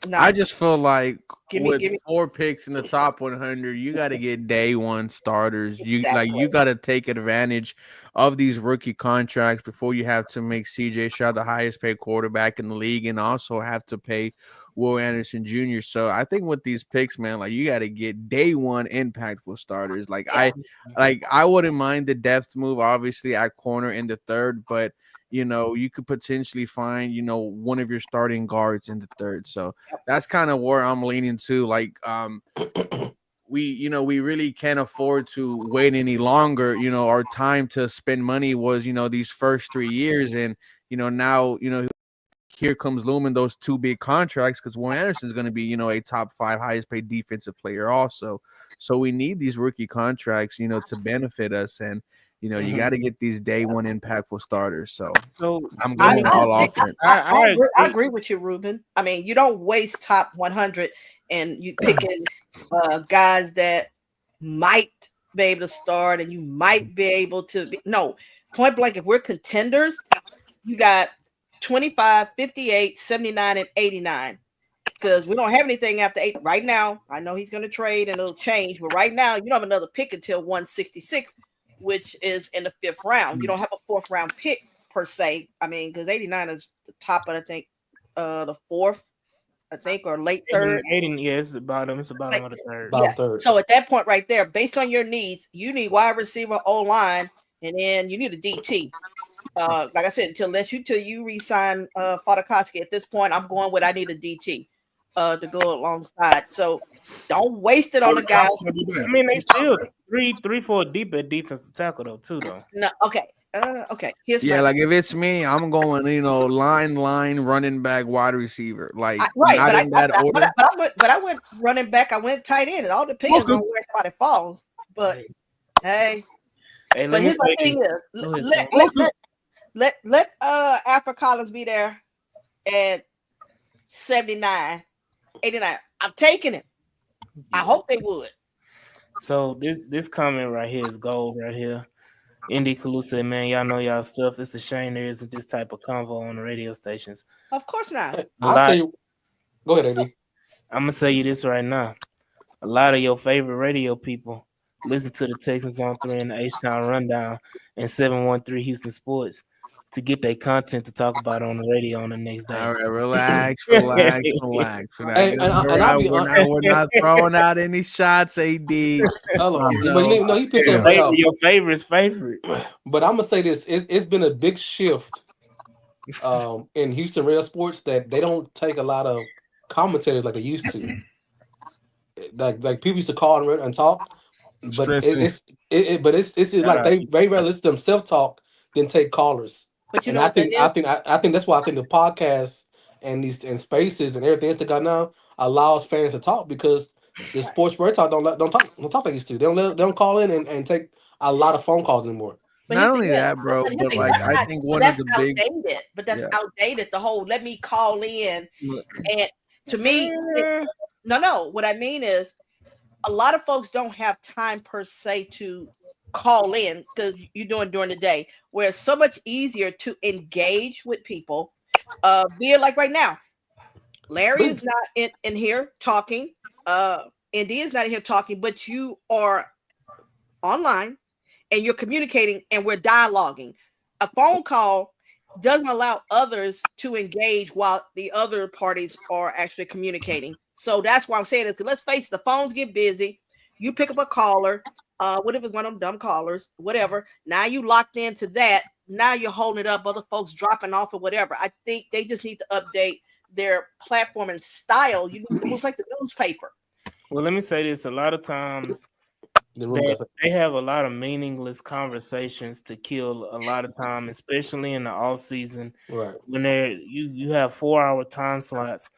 I No, just feel like with give me 4 picks in the top 100, you got to get day one starters. You exactly. got to take advantage of these rookie contracts before you have to make CJ Stroud the highest paid quarterback in the league, and also have to pay Will Anderson Jr. So I think with these picks, man, like you got to get day one impactful starters. Yeah. I wouldn't mind the depth move, obviously at corner in the third, but you could potentially find, one of your starting guards in the third. So that's kind of where I'm leaning to. Like, we really can't afford to wait any longer. Our time to spend money was, these first 3 years. And, now, here comes looming those two big contracts because Warren Anderson is going to be, a top 5 highest paid defensive player also. So we need these rookie contracts, to benefit us. And, you got to get these day one impactful starters. So I'm let going me. all offense. I agree with you, Ruben. I mean, you don't waste top 100 and you picking guys that might be able to start and you might be able to be, no, point blank. If we're contenders, you got 25, 58, 79, and 89. Because we don't have anything after 8 right now. I know he's going to trade and it'll change, but right now you don't have another pick until 166, which is in the 5th round. You don't have a 4th round pick per se. I mean, because 89 is the top of, I think, the 4th, I think, or late 3rd. 80, yeah, it's the bottom. It's the bottom of the third. Bottom third. So at that point right there, based on your needs, you need wide receiver, O-line, and then you need a DT. Like I said, until you re-sign Fadakowski. At this point, I'm going with I need a DT to go alongside. So don't waste it on the guys. I mean, they still 3-4 deep at defensive tackle though. No, okay. Okay. Like if it's me, I'm going, line, running back, wide receiver. Like right, not in that order. But I went running back. I went tight end. It all depends on where somebody falls. But hey, but here's the thing is, let Alfred Collins be there at 79, 89. I'm taking it. I hope they would. So this comment right here is gold right here. Indy Kalu said, man, y'all know y'all stuff. It's a shame there isn't this type of convo on the radio stations. Of course not. I'll say, go ahead, Andy. I'm going to say you this right now. A lot of your favorite radio people listen to the Texans on 3 and the H-Town Rundown and 713 Houston Sports to get their content to talk about on the radio on the next day. All right, relax. Hey, we're not throwing out any shots, AD. Hello. But he pissed everybody off. Your favorite's favorite. But I'm gonna say this: it's been a big shift in Houston radio sports that they don't take a lot of commentators like they used to. Like people used to call and talk, but it's like they very rarely listen to themselves talk than take callers. But I think that's why I think the podcast and these and spaces and everything that got now allows fans to talk because the sports radio talk don't talk like they used to. They don't call in and take a lot of phone calls anymore. But not only that, bro, but like I think one of the big outdated. But that's outdated. The whole let me call in, and to me, no. What I mean is, a lot of folks don't have time per se to call in because you're doing during the day, where it's so much easier to engage with people. Be it like right now, Larry is not in here talking. Indy is not in here talking, but you are online and you're communicating and we're dialoguing. A phone call doesn't allow others to engage while the other parties are actually communicating. So that's why I'm saying this. Let's face it, the phones get busy. You pick up a caller. What if it's one of them dumb callers? Whatever. Now you locked into that. Now you're holding it up. Other folks dropping off or whatever. I think they just need to update their platform and style. You need to move like the newspaper. Well, let me say this. A lot of times they have a lot of meaningless conversations to kill a lot of time, especially in the off season. Right. When you have 4-hour time slots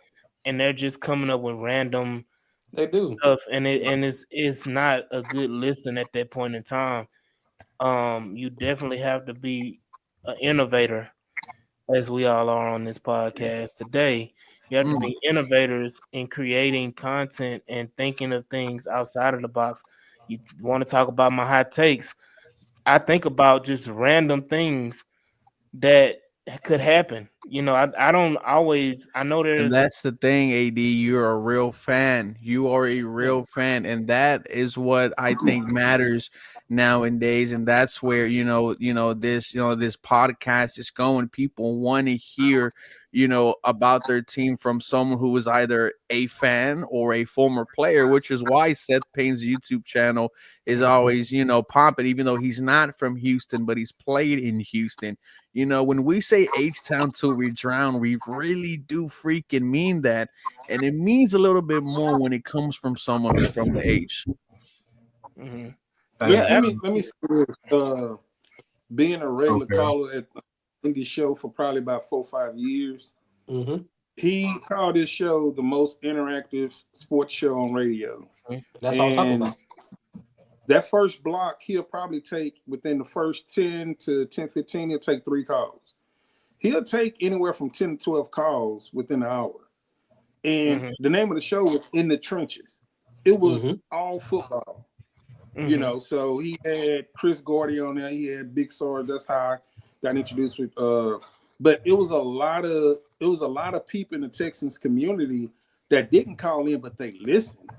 and they're just coming up with random they do stuff, and it's not a good listen at that point in time. you definitely have to be an innovator, as we all are on this podcast today. You have to be innovators in creating content and thinking of things outside of the box. You want to talk about my hot takes? I think about just random things that could happen. You know, I don't always. I know And there's. that's the thing, AD. You're a real fan. You are a real fan, and that is what I think matters nowadays. And that's where this podcast is going. People want to hear, about their team from someone who is either a fan or a former player, which is why Seth Payne's YouTube channel is always, pumping, even though he's not from Houston, but he's played in Houston. When we say H-Town till we drown, we really do freaking mean that. And it means a little bit more when it comes from someone who's from the H. Mm-hmm. Let me say this. Being a regular caller at the indie show for probably about 4 or 5 years, he called his show the most interactive sports show on radio. That's all I'm talking about. That first block, he'll probably take within the first 10 to 10, 15, he'll take 3 calls. He'll take anywhere from 10 to 12 calls within an hour. And the name of the show was In the Trenches. It was all football. So he had Chris Gordy on there. He had Big Sarge. That's how I got introduced with. But it was a lot of people in the Texans community that didn't call in, but they listened.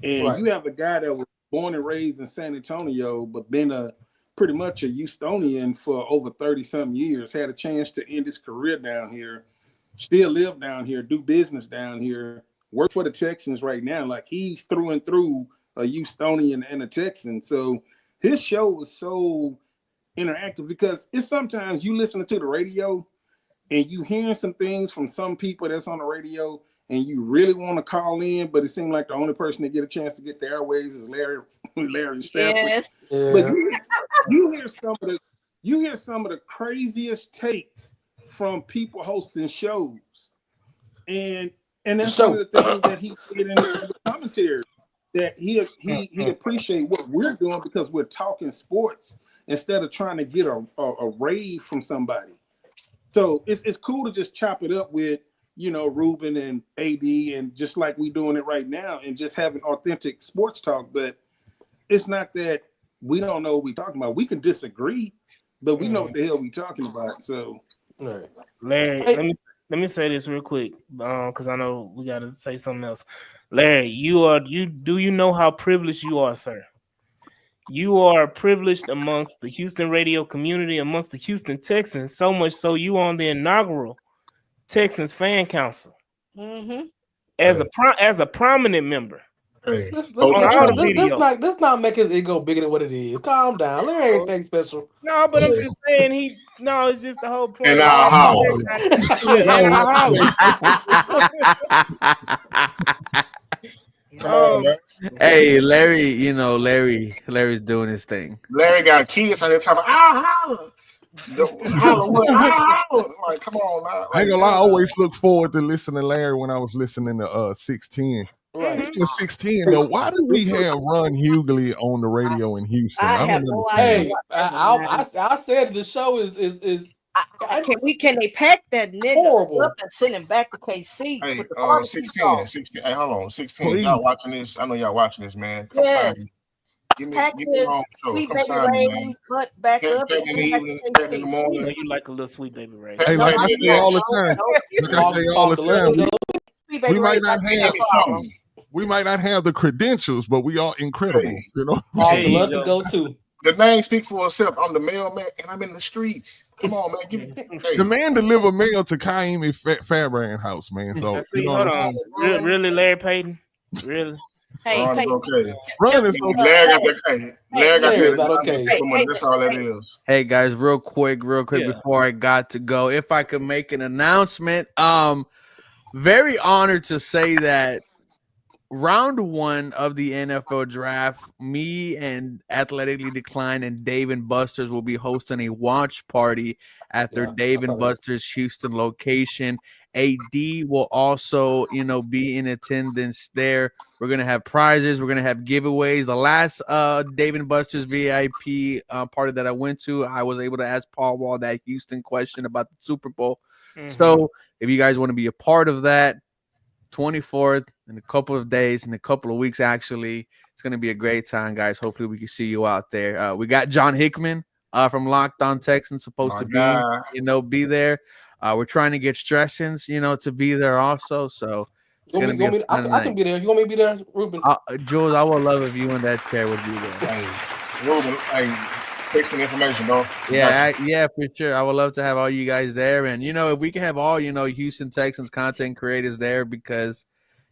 And you have a guy that was born and raised in San Antonio, but been pretty much a Houstonian for over 30-something years, had a chance to end his career down here, still live down here, do business down here, work for the Texans right now. Like, he's through and through a Houstonian and a Texan. So his show was so interactive because it's sometimes you listening to the radio and you hearing some things from some people that's on the radio and you really want to call in, but it seemed like the only person that get a chance to get the airways is Larry Stafford. Yes. But you hear some of the craziest takes from people hosting shows, and that's some of the things that he did in the commentary, that he appreciate what we're doing because we're talking sports instead of trying to get a rave from somebody. So it's cool to just chop it up with, Ruben and AD, and just like we doing it right now, and just having authentic sports talk. But it's not that we don't know what we're talking about. We can disagree, but we know what the hell we talking about. So, Larry, let me say this real quick, because I know we got to say something else. Larry, do you know how privileged you are, sir? You are privileged amongst the Houston radio community, amongst the Houston Texans, so much so you on the inaugural Texans fan council as a prominent member. Let's not make his ego bigger than what it is. Calm down. Larry ain't anything special. No, but I'm just saying it's just the whole point. Hey, Larry, Larry's doing his thing. Larry got kids on there talking, holla. Like, come on now. I ain't gonna lie, I always look forward to listening to Larry when I was listening to 610. Right. For 610 though, why do we have Ron Hughley on the radio in Houston? I have no idea. I said the show is can they pack that nigga horrible up and send him back to KC? Hey, 16. Hey, hold on, 16. Please. Y'all watching this? I know y'all watching this, man. Come Yes. sign me. Give Pack me the home show. Sweet Come Baby sign me, man. Ray's butt back up. Pack in the evening, pack in the You know morning. you like a little Sweet Baby Ray. Hey, like I say all the time, we might not have the credentials, but we are incredible. Love to go too. The name speaks for itself. I'm the mailman, and I'm in the streets. Come on, man. The man delivered mail to Kaimi Fairbrand house, man. So hold on. Really, Larry Payton? Really? Hey, Ron is okay. Ron is okay. Larry got okay. That's all that is. Hey guys, real quick before I got to go, if I could make an announcement, very honored to say that round 1 of the NFL draft, me and Athletically Declined and Dave and Buster's will be hosting a watch party at their Dave and Buster's Houston location. AD will also, be in attendance there. We're gonna have prizes. We're gonna have giveaways. The last Dave and Buster's VIP party that I went to, I was able to ask Paul Wall that Houston question about the Super Bowl. Mm-hmm. So if you guys want to be a part of that, 24th in a couple of days, in a couple of weeks, actually, it's gonna be a great time, guys. Hopefully, we can see you out there. We got John Hickman from Locked On Texans supposed to be there. We're trying to get Stressins, to be there also. So it's gonna be a fun night. I can be there. You want me to be there, Ruben? Jules, I would love if you and that chair would be there. Hey, Ruben, take some information, bro. Yeah, for sure. I would love to have all you guys there, and if we can have all Houston Texans content creators there, because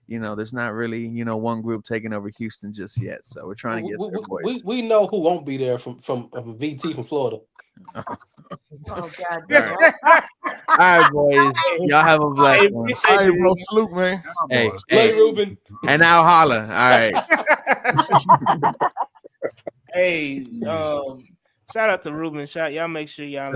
there's not really one group taking over Houston just yet. So we're trying to get their voice. We know who won't be there from VT from Florida. Oh God! All right, boys. Y'all have a blessed one. All right, bro. Salute, man. Hey, Ruben. And now holla. All right. Hey, shout out to Ruben. Y'all make sure y'all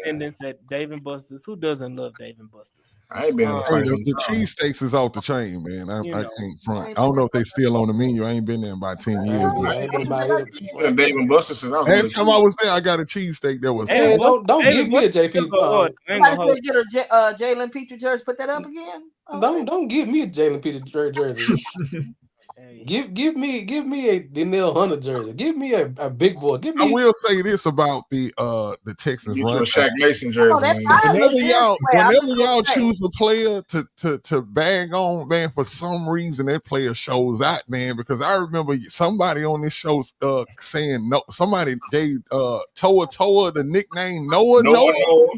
attendance at Dave and Buster's. Who doesn't love Dave and Buster's? I ain't been the cheesesteaks is off the chain, man. I can't front. I don't know if they still on the menu. I ain't been there in about 10 years. Dave and Buster's since I was last time I was there, I got a cheesesteak that was. Hey, don't give me a JP. Somebody get a Jalen Petrie jersey. Put that up again. Don't give me a Jalen Petrie jersey. Give me a Danielle Hunter jersey. Give me a big boy. I will say this about the Texans run. A Shaq Mason jersey. Whenever y'all choose a player to bag on, man, for some reason that player shows out, man. Because I remember somebody on this show saying no. Somebody gave Toa the nickname Noah.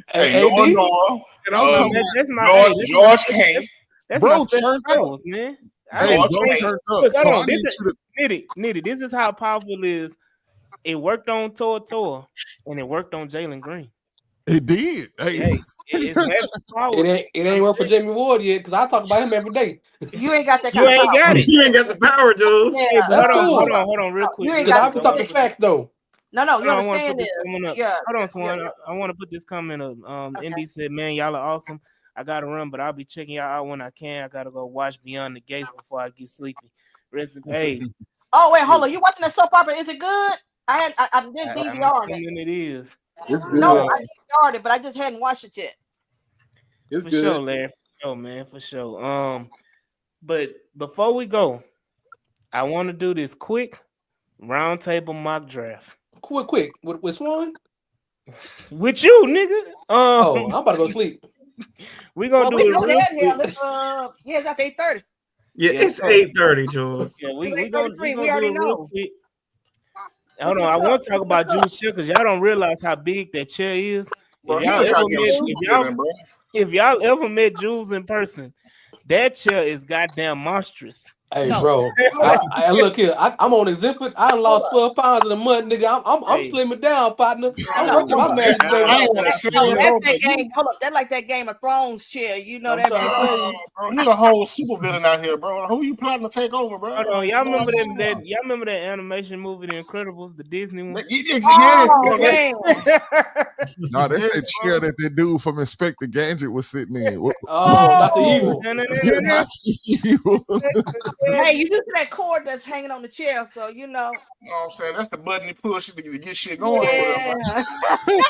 Hey, Noah. And I'm talking that's my George Kane. That's my special powers, man. Hey, look, Nitty. This is how powerful it is. It worked on Toa, and it worked on Jalen Green. It did. Hey, it ain't worked for Jamie Ward yet, because I talk about him every day. You ain't got that kind of power. You ain't got the power, Jules. Yeah, that's cool. Hold on, real quick. I can talk the facts though. No, you understand this. Hold on, Swan. I want to put this comment up. Indy said, "Man, y'all are awesome. I gotta run, but I'll be checking y'all out when I can. I gotta go watch Beyond the Gates before I get sleepy." Hey. Oh wait, hold on. You watching that soap opera? Is it good? I did DVR it. It is. It's good. No, I DVR'd it, but I just hadn't watched it yet. It's for good. Sure, Larry. For sure, man. For sure. But before we go, I want to do this quick round table mock draft. Quick. With Swan? With you, nigga. I'm about to go sleep. We're gonna do it real quick. It's after 8:30. Yeah, it's 8:30, Jules. Yeah, we already know. Hold on, I want to talk about Jules' chair because y'all don't realize how big that chair is. If y'all ever met Jules in person, that chair is goddamn monstrous. Hey, bro. I look here. I'm on exhibit. I lost 12 pounds in a month, nigga. I'm slimming down, partner. I'm working my magic, baby. That's like that Game of Thrones chair. You know that. Bro, you a whole super villain out here, bro. Who you plotting to take over, bro? Hold on, y'all remember that? Y'all remember that animation movie, The Incredibles, the Disney one? Yes. No, that's that chair that the dude from Inspector Gadget was sitting in. Not the evil. Not the evil. Hey, you used to that cord that's hanging on the chair, so you know. You know what I'm saying? That's the button you push to get shit going. Yeah. You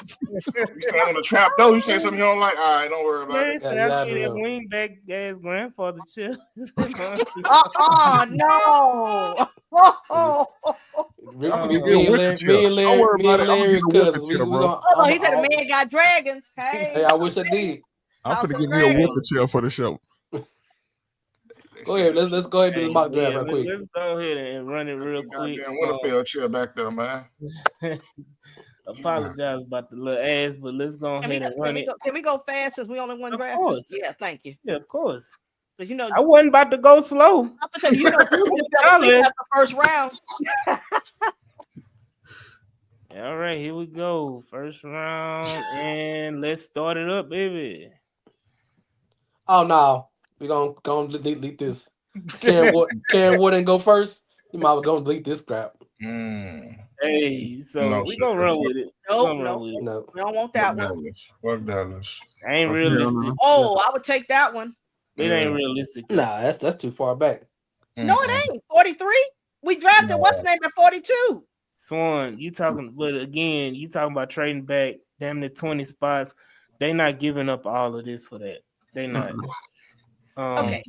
stand on the trap door, you say something you don't like, all right, don't worry about it. I see that wingback ass grandfather chair. No. Me and Larry cousins. He said a man got dragons. Hey, I wish I did. I'm gonna give me a wicker chair for the show. Go ahead. Let's go ahead and do the mock draft real quick. Let's go ahead and run it real quick. Winterfell chair back there, man. Apologize about the little ass, but let's go ahead and run it. Can we go fast since we only one draft? Of course. Yeah, thank you. Yeah, of course. But you know, I wasn't about to go slow. I'm tell you, the first round. All right, here we go. First round, and let's start it up, baby. Oh no. We're gonna delete this. Karen Wood go first. You might as well go delete this crap. Hey, so we're gonna run with it. Nope, no. We don't want that one. Fuck Dallas. Ain't realistic. Oh, I would take that one. It ain't realistic. Nah, that's too far back. No, it ain't. 43. We drafted what's his name at 42. Swan, you talking? But again, you talking about trading back damn near 20 spots. They not giving up all of this for that. They not. Okay.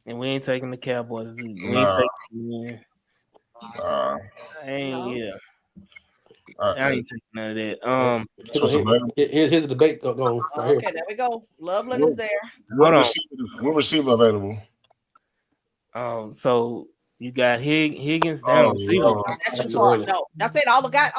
And we ain't taking the Cowboys. We ain't taking. Yeah. I ain't taking none of that. Here's the debate going right here. Okay, there we go. Loveland is there. What receiver available? So you got Higgins down receivers. That's just hard. No, that's it. All the guys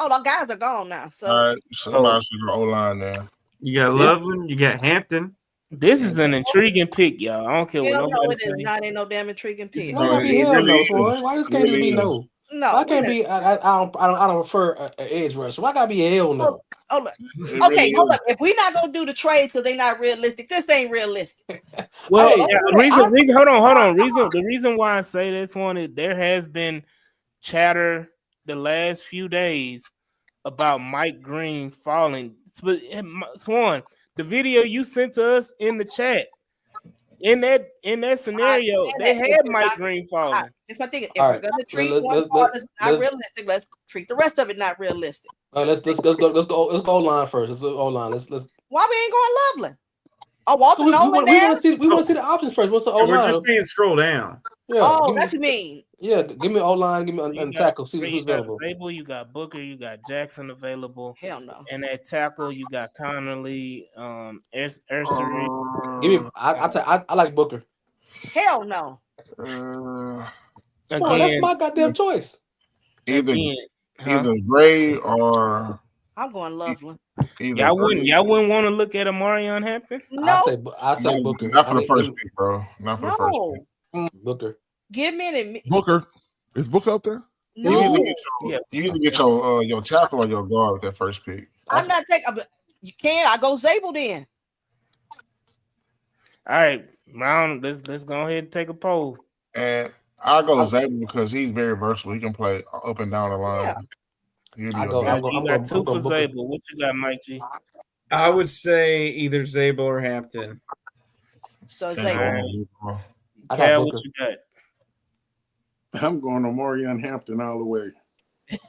are gone now. So all right, somebody should go O-line there. You got Loveland, you got Hampton. This is an intriguing pick, y'all. I don't care what nobody says. It is not. Ain't no damn intriguing pick. Why not be hell no, Swan? Why this can't just be no? No, I can't be. I don't prefer an edge rusher. Why gotta be a hell no? Okay, hold up. If we're not gonna do the trades because they're not realistic, this ain't realistic. Well, hold on. The reason why I say this one is there has been chatter the last few days about Mike Green falling. Swan, the video you sent to us in the chat. In that scenario, they had Mike Green falling. That's my thing. If we're gonna treat one part as not realistic, let's treat the rest of it not realistic. All right, let's go line first. Let's go O-line. Let's. Why we ain't going Loveland? Oh, Walter Nolan we want to see the options first. What's the O-line? We're just saying scroll down. Yeah. Oh, that's what you mean. Yeah, give me O-line, give me and tackle. See who's available. Sable, you got Booker, you got Jackson available. Hell no. And at tackle, you got Connolly, Ursery. Give me. I like Booker. Hell no. Again, that's my goddamn choice. Either Gray or I'm going Loveland. Y'all wouldn't want to look at Amarion Hampton? No. I say Booker. Not for the first pick, bro. Not for the first pick. Booker. Give me an Booker. Is Booker up there? No. You either get your tackle or your guard with that first pick. I'm not taking. You can't. I go Zabel then. All right, round. Let's go ahead and take a poll. And I go Zabel because he's very versatile. He can play up and down the line. Yeah. I'm going two for Zabel. What you got, Mike G? I would say either Zabel or Hampton. So Zabel. Cal, what you got? I'm going to Amarion Hampton all the way.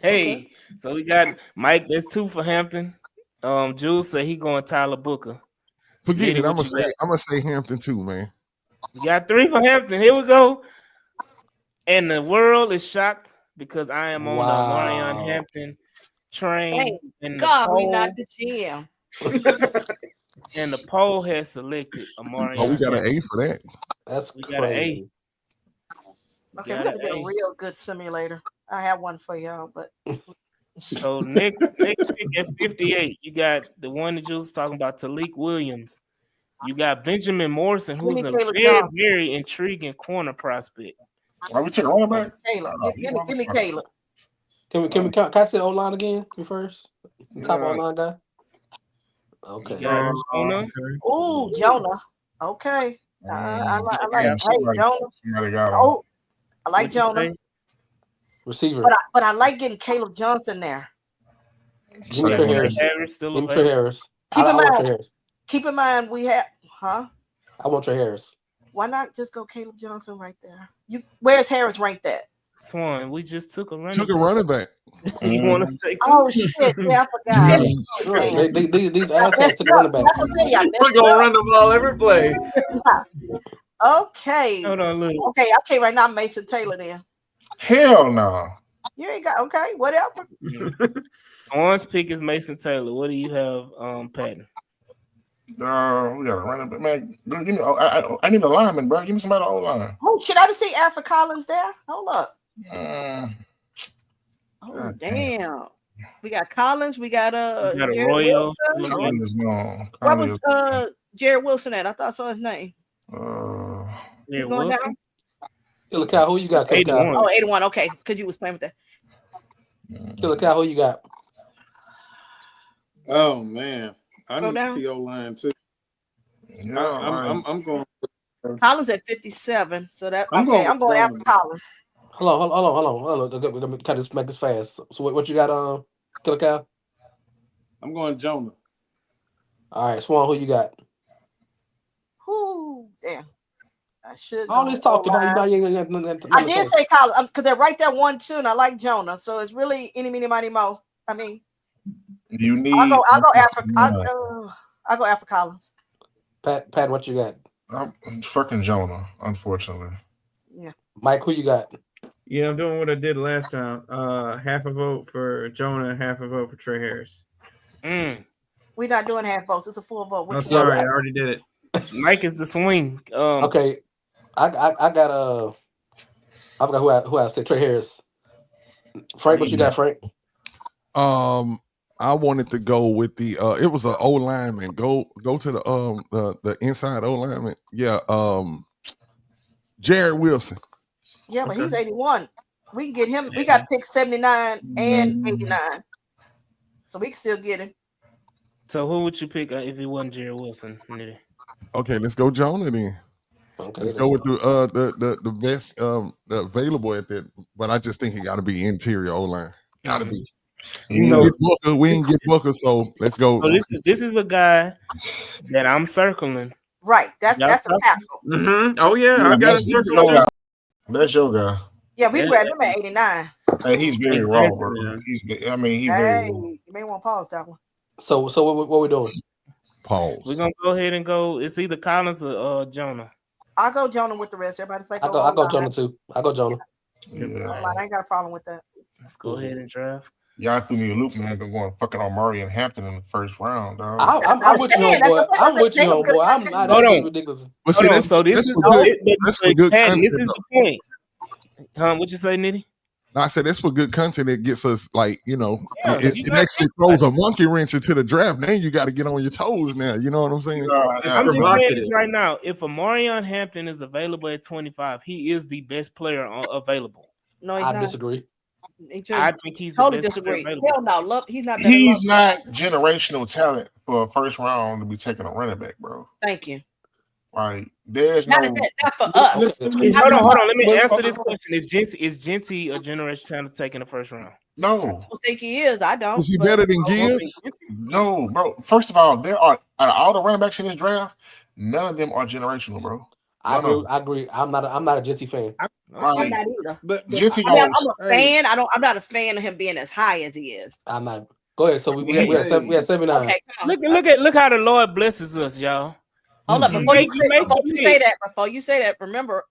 Hey, so we got Mike. That's two for Hampton. Jules said he going Tyler Booker. Forget it. I'm gonna say Hampton too, man. You got three for Hampton. Here we go. And the world is shocked because I am on the Amarion Hampton train. Thank God, we not the GM. And the poll has selected Amarion. Oh, we got an A for that. That's we got an A. Okay, we got to be a real good simulator. I have one for y'all, but so next pick at 58, you got the one that you was talking about, Talik Williams. You got Benjamin Morrison, who's a very intriguing corner prospect. Are we taking running back? Caleb, give me Caleb. Can I say O-line again first? The top O-line guy. Okay. Jonah. Oh, Jonah. Okay. I like Jonah. Oh, I like Jonah. Receiver. But I like getting Caleb Johnson there. Give me Trey Harris. Still give me Trey Harris. Keep in mind we have I want Trey Harris. Why not just go Caleb Johnson right there? Where's Harris ranked at? Swan, we just took a running back. You want to take two? Oh shit, yeah, I forgot. These assets took a running back. We're gonna run the ball every play. Okay. Hold on, Lou. Okay, right now Mason Taylor then. Hell no. You ain't got whatever. Swan's pick is Mason Taylor. What do you have, Patton? We got to run it, man. Give me. I need a lineman, bro. Give me somebody on the line. Oh shit! I didn't see Alfred Collins there. Hold up. Damn. We got Collins. We got Arroyo. What was Jared Wilson at? I thought I saw his name. Jared Wilson. Killer Cow, who you got? 81. Oh, 81. Okay, because you was playing with that. Killer Cow, who you got? Oh man, I need to see O-line too. I'm going. Collins at 57. So that I'm going after Collins. Hold on. Let me kind of make this fast. So what you got, Killer Cow? I'm going Jonah. All right, Swan, who you got? Whoo, damn. I should. All this talking. I did say Collins because they're right there 1-2, and I like Jonah. So it's really any, mini, money, mo. I mean, You need. I'll go after. I'll go after Collins. Pat, what you got? I'm fucking Jonah, unfortunately. Yeah. Mike, who you got? Yeah, I'm doing what I did last time. Half a vote for Jonah, half a vote for Trey Harris. We're not doing half votes. It's a full vote. I'm sorry, I already did it. Mike is the swing. Okay, I got I forgot who I said. Trey Harris. Frank, what you got, Frank? I wanted to go with the it was an O lineman. Go to the inside O lineman. Yeah, Jared Wilson. Yeah, but he's 81. We can get him. We got pick 79 and 89, so we can still get him. So who would you pick if it wasn't Jared Wilson? Nitty? Okay, let's go Jonah then. Okay, let's go with the best available at that. But I just think he got to be interior O line. Got to be. We didn't get Booker, so let's go. So this is a guy that I'm circling. Right, that's a tackle. Mm-hmm. Oh yeah, I got a circle. That's your guy. Yeah, we grabbed him at 89. Hey, he's very raw, bro. He's very raw. You may want to pause that one. So what we doing? Pause. We're gonna go ahead and go. It's either Collins or Jonah. I'll go Jonah with the rest. Everybody's like, I go Jonah too. I go Jonah. Yeah. I ain't got a problem with that. Let's go ahead and draft. Y'all threw me a loop, man. I'm going fucking on Murray and Hampton in the first round, dog. I'm with you, homeboy. I'm with you, homeboy. I'm not. That's ridiculous. But see, so this is good content. This is the point. What you say, Nitty? I said that's for good content. It gets us it actually it. throws a monkey wrench into the draft. Now you got to get on your toes. Now you know what I'm saying. I'm just saying this right now. If Amarion Hampton is available at 25, he is the best player available. No, I disagree. I think he's totally the best disagree. player available. Hell no, he's not. He's not generational talent for a first round to be taking a running back, bro. Thank you. Like there's not for us. Hold on. Let me answer this question. Is Genty a generational talent taking the first round? No. I don't think he is. I don't. Is he better than Gibbs? No, bro. First of all, there are out of all the running backs in this draft, none of them are generational, bro. I agree. I'm not a Genty fan. I'm not either. But Genty, I'm a fan. I'm not a fan of him being as high as he is. I'm not. Go ahead. So we have 79. Okay, look how the Lord blesses us, y'all. Hold up, before you say that, remember,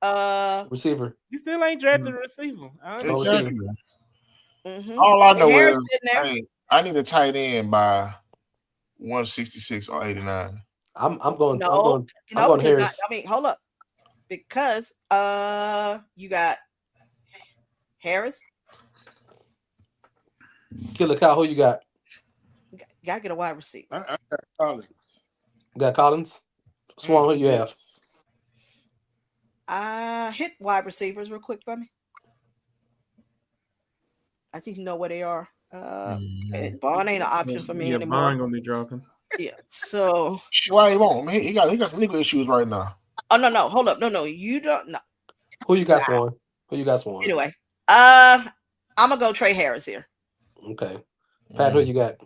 receiver. You still ain't drafted a receiver. Exactly. Mm-hmm. All I know is I need a tight end by 166 or 89. I'm going Harris. I mean, hold up, because you got Harris. Killer Cow, who you got? You gotta get a wide receiver. I got Collins. You got Collins. Swan, who you have? Hit wide receivers real quick for me. I think you know where they are. Bond ain't an option for me anymore. Bond gonna be dropping. Yeah. So why he won't? Man, he got some legal issues right now. Oh no, hold up. No, you don't know. Who you got, Swan? Who you got, Swan? Anyway, I'm gonna go Trey Harris here. Okay. Pat, who you got?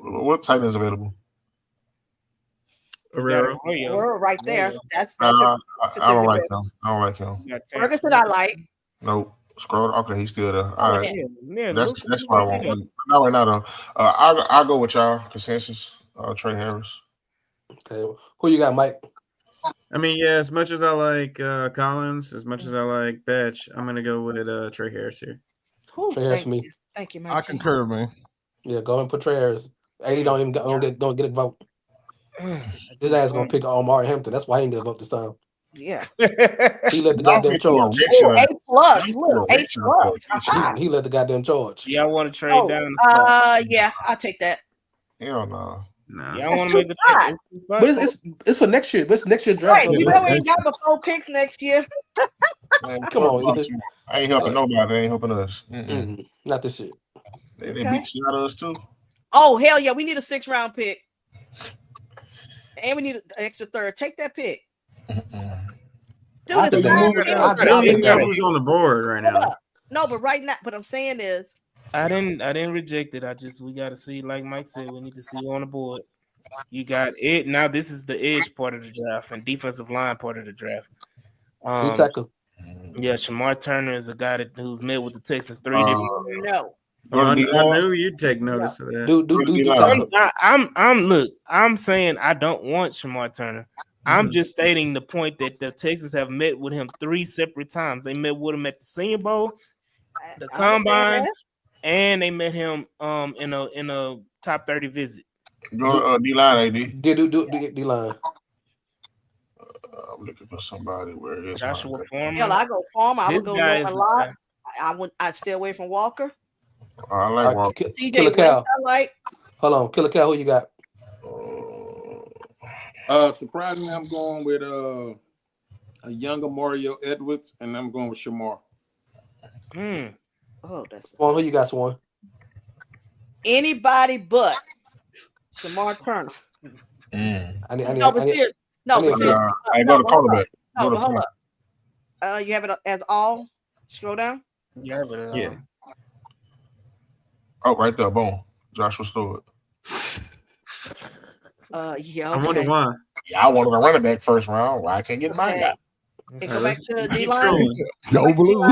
What tight is available? We're right there. That's I don't like him. Ferguson, I like. Nope. Scroll. Okay, he's still there. All right. Yeah, that's what I want. Not right now though. I'll go with y'all. Consensus. Trey Harris. Okay. Who you got, Mike? I mean, yeah. As much as I like Collins, as much as I like Batch, I'm gonna go with Trey Harris here. Trey Harris for me. Thank you, Mike. I concur, man. Yeah, go and put Trey Harris. 80 don't get a vote. His ass gonna pick Omari Hampton. That's why he didn't get a vote this time. Yeah. He led the goddamn charge. A+. He led the goddamn charge. Y'all want to trade down? Yeah, I'll take that. Hell no. Y'all want to make a trade? But it's for next year. But it's next year draft. Right, you know we ain't got the 4 picks next year. Man, come on. I ain't helping nobody. They ain't helping us. Not this year. They beat shit out of us too. Oh hell yeah, we need a 6th round pick. And we need an extra 3rd. Take that pick. Who's on the board right now? No, but right now, what I'm saying is, I didn't reject it. We got to see, like Mike said, we need to see you on the board. You got it. Now this is the edge part of the draft and defensive line part of the draft. tackle. Yeah, Shamar Turner is a guy who's met with the Texans 3 different times. no. I knew you'd take notice of that. Do tackle. I'm saying I don't want Shamar Turner. I'm just stating the point that the Texans have met with him 3 separate times. They met with him at the Senior Bowl, the Combine, and they met him in a top 30 visit. Go D-line, AD. D-line. I'm looking for somebody where it is. Joshua Foreman. Hell, I go Foreman. I would This go guy a is lot. I'd stay away from Walker. I like Walker. CJ Killer Wentz, Cal. I like. Hold on, Killer Cal. Who you got? Surprisingly, I'm going with a younger Mario Edwards, and I'm going with Shamar. Oh, that's Swan. Who you got, Swan? anybody but Shamar Turner. I need I got a quarterback. No, but hold up. You have it as all. Scroll down. Yeah, but Yeah. Oh, right there, boom. Joshua Stewart. Yeah. I Okay. wonder why. Yeah, I wanted a running back first round. Why I can't get my guy? And go back to keep D-line. Go blue.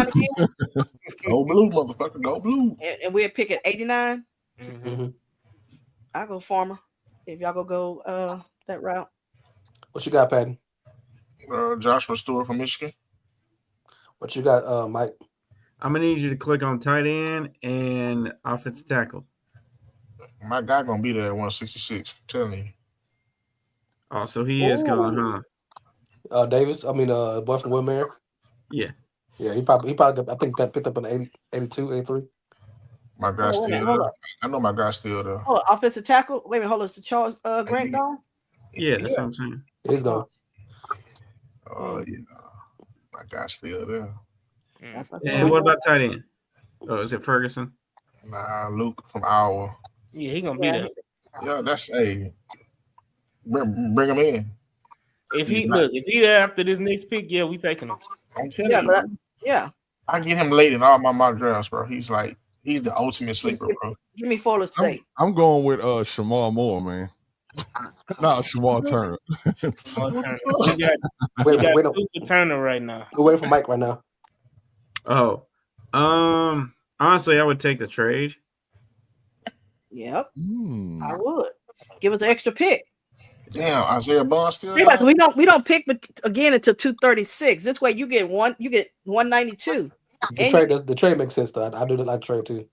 Go blue, motherfucker. Go blue. And we'll pick at 89. Mm-hmm. I'll go Farmer. If y'all go that route. What you got, Patton? Joshua Stewart from Michigan. What you got, Mike? I'm gonna need you to click on tight end and offensive tackle. My guy gonna be there at 166. I'm telling you. Oh, so he is gone, huh? Davis. I mean, boy from Wilmere. Yeah. Yeah, he probably I think got picked up in 80, 82, 83. My guy's still there. I know my guy's still there. Hold on, offensive tackle. Wait a minute, hold on. Is the Charles Grant gone? Yeah, that's what I'm saying. He's gone. Oh yeah. My guy's still there. And what about tight end? Oh, is it Ferguson? Nah, Luke from Iowa. Yeah, he gonna be there. Yeah, that's a bring him in. If he there after this next pick, yeah, we taking him. I'm telling you. Yeah. I get him late in all my mock drafts, bro. He's the ultimate sleeper, bro. Give me Fuller's sake. I'm going with Shamar Moore, man. Not Shamar Turner. We got Super Turner right now. We're waiting for Mike right now. Oh, honestly, I would take the trade. Yep, I would. Give us an extra pick. Damn, Isaiah Bond still. We don't pick again until 236. This way you get 192. The trade makes sense though. I do like trade too.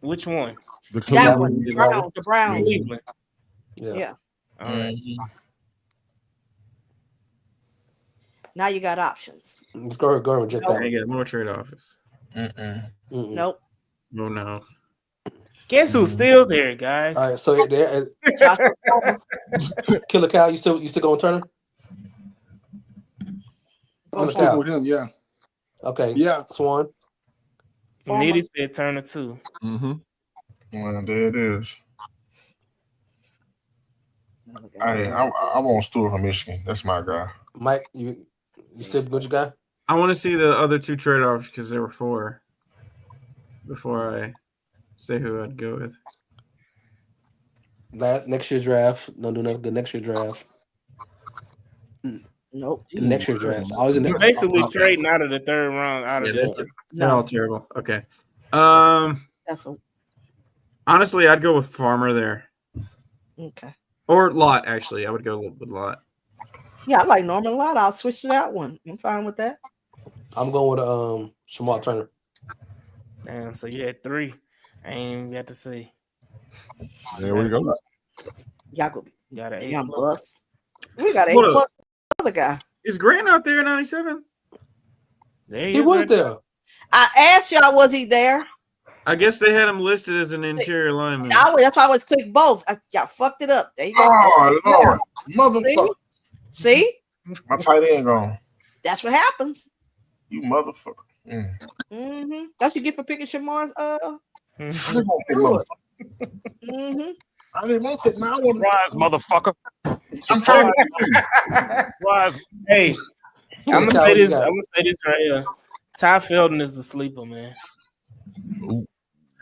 Which one? That one. The Browns. Cleveland. Yeah. All right. Now you got options. Let's go and reject that. You got more trade office. Nope. Oh no. Guess who's still there, guys? All right, so there. Killer Cal, you still going Turner? I'm sticking with him. Yeah. Okay. Yeah. Swan. Nitty said Turner too. Well, there it is. I want Stewart from Michigan. That's my guy. Mike, you still good, you guy? I want to see the other two trade offs because there were 4 before I say who I'd go with. Next year's draft. Don't do nothing good. Next year's draft. Nope. Next year's draft. Always in Basically trading out of the third round. Out of that. They're all terrible. Okay. That's honestly, I'd go with Farmer there. Okay. Or Lott, actually. I would go with Lott. Yeah, I like Norman Lott. I'll switch to that one. I'm fine with that. I'm going with Shamar Turner. Damn, so you had 3. I ain't even got to see. There we go. Y'all got an A+. A+. We got A+. Other guy. Is Grant out there in 97? There he was there. I asked y'all, was he there? I guess they had him listed as an interior lineman. That's why I was click both. Y'all fucked it up. There you go. Oh Lord, motherfucker! See? My tight end gone. That's what happens. You motherfucker. Mm-hmm. That's what you get for picking Shamar's. I didn't want it. Now I want Rise, motherfucker. I'm trying. Rise. Hey, I'm gonna say this right here. Ty Felton is the sleeper, man.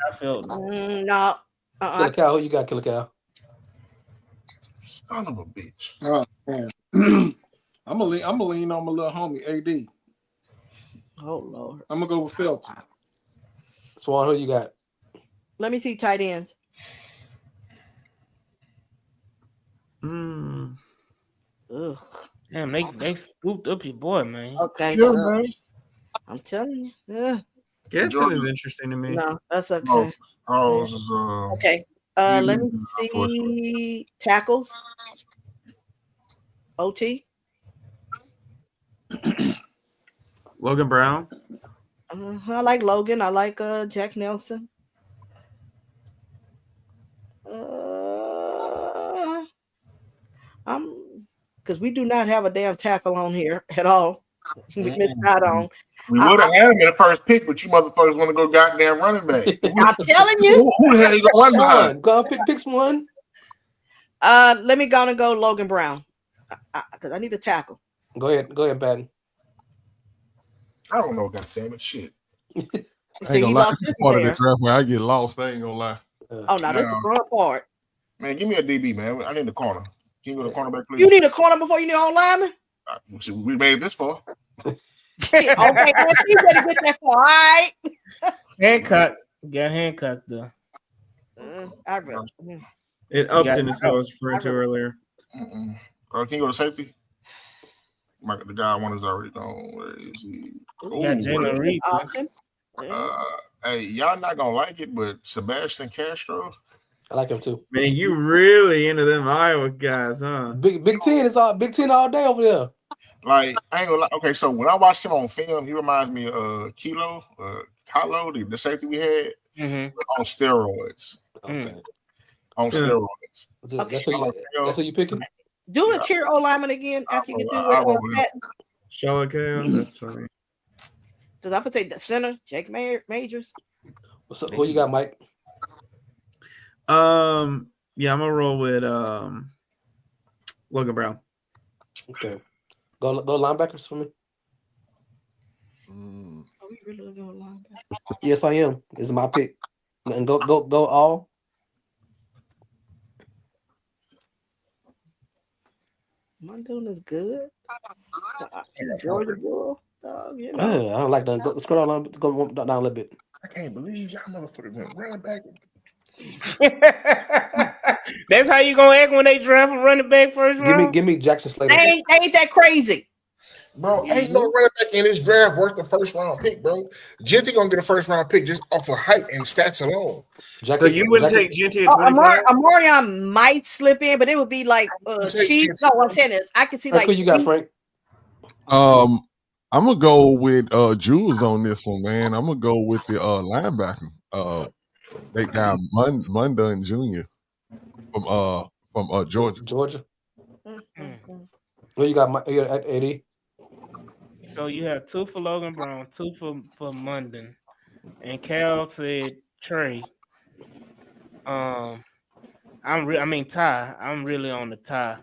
I felt no. Killer Cow, who you got, Killer Cow? Son of a bitch. Oh man. I'm gonna lean on my little homie AD. Oh Lord. I'm gonna go with Felton. Swan, who you got? Let me see tight ends. Ugh. Damn, they scooped up your boy, man. Okay, Yeah, so man. I'm telling you. Getson is interesting to me. No, that's okay. Okay. Let me see tackles. OT. Logan Brown. I like Logan. I like Jack Nelson. Because we do not have a damn tackle on here at all. We missed out on. We would have had him in the first pick, but you motherfuckers want to go goddamn running back. I'm telling you. Who the hell you gonna run behind? Go pick one. Let me go and go Logan Brown. Because I need a tackle. Go ahead, Patton. I don't know, goddamn it, shit. I ain't gonna lie, this is part of the draft where I get lost. I ain't gonna lie. Oh no, that's the front part. Man, give me a DB, man. I need the corner. Give me the cornerback, please. You need a corner before you need on lineman? We made it this far. Okay, let's see where to get that far. All right. Handcut. Got handcuffed though. I read. It Upton is who I was referring to earlier. Can you go to safety? The guy I want is already gone. Where is he? Got Jalen Reed. Hey, y'all not gonna like it, but Sebastian Castro. I like him too. Man, you really into them Iowa guys, huh? Big Ten is all Big Ten all day over there. Like, I ain't gonna lie. Okay, so when I watched him on film, he reminds me of Kylo, the safety we had on steroids. Okay. On steroids. That's who you picking? Do a tier O lineman again after you do it. Shalakale, that's funny. Because I'm gonna take the center, Jake Majors. What's up? Who you got, Mike? Yeah, I'm gonna roll with Logan Brown. Okay. Go linebackers for me. Are we really going linebacker? Yes, I am. This is my pick. And go all. Am I doing this good? Georgia Bull. I don't like that. Scroll down a little bit. I can't believe y'all motherfuckers went running back. That's how you gonna act when they draft a running back first round? Give me Jackson Slater. They ain't that crazy. Bro, ain't no running back in this draft worth the first round pick, bro. Genty gonna get a first round pick just off of height and stats alone. So you wouldn't take Genty at 25? Amarion might slip in, but it would be like cheap. No, what I'm saying is I can see like who you got, Frank? I'm gonna go with Jules on this one, man. I'm gonna go with the linebacker. They got Mundan Jr. from Georgia. Georgia. Who you got? You got AD? So you have 2 for Logan Brown, 2 for Mundan, and Cal said Trey. Ty. I'm really on the Ty.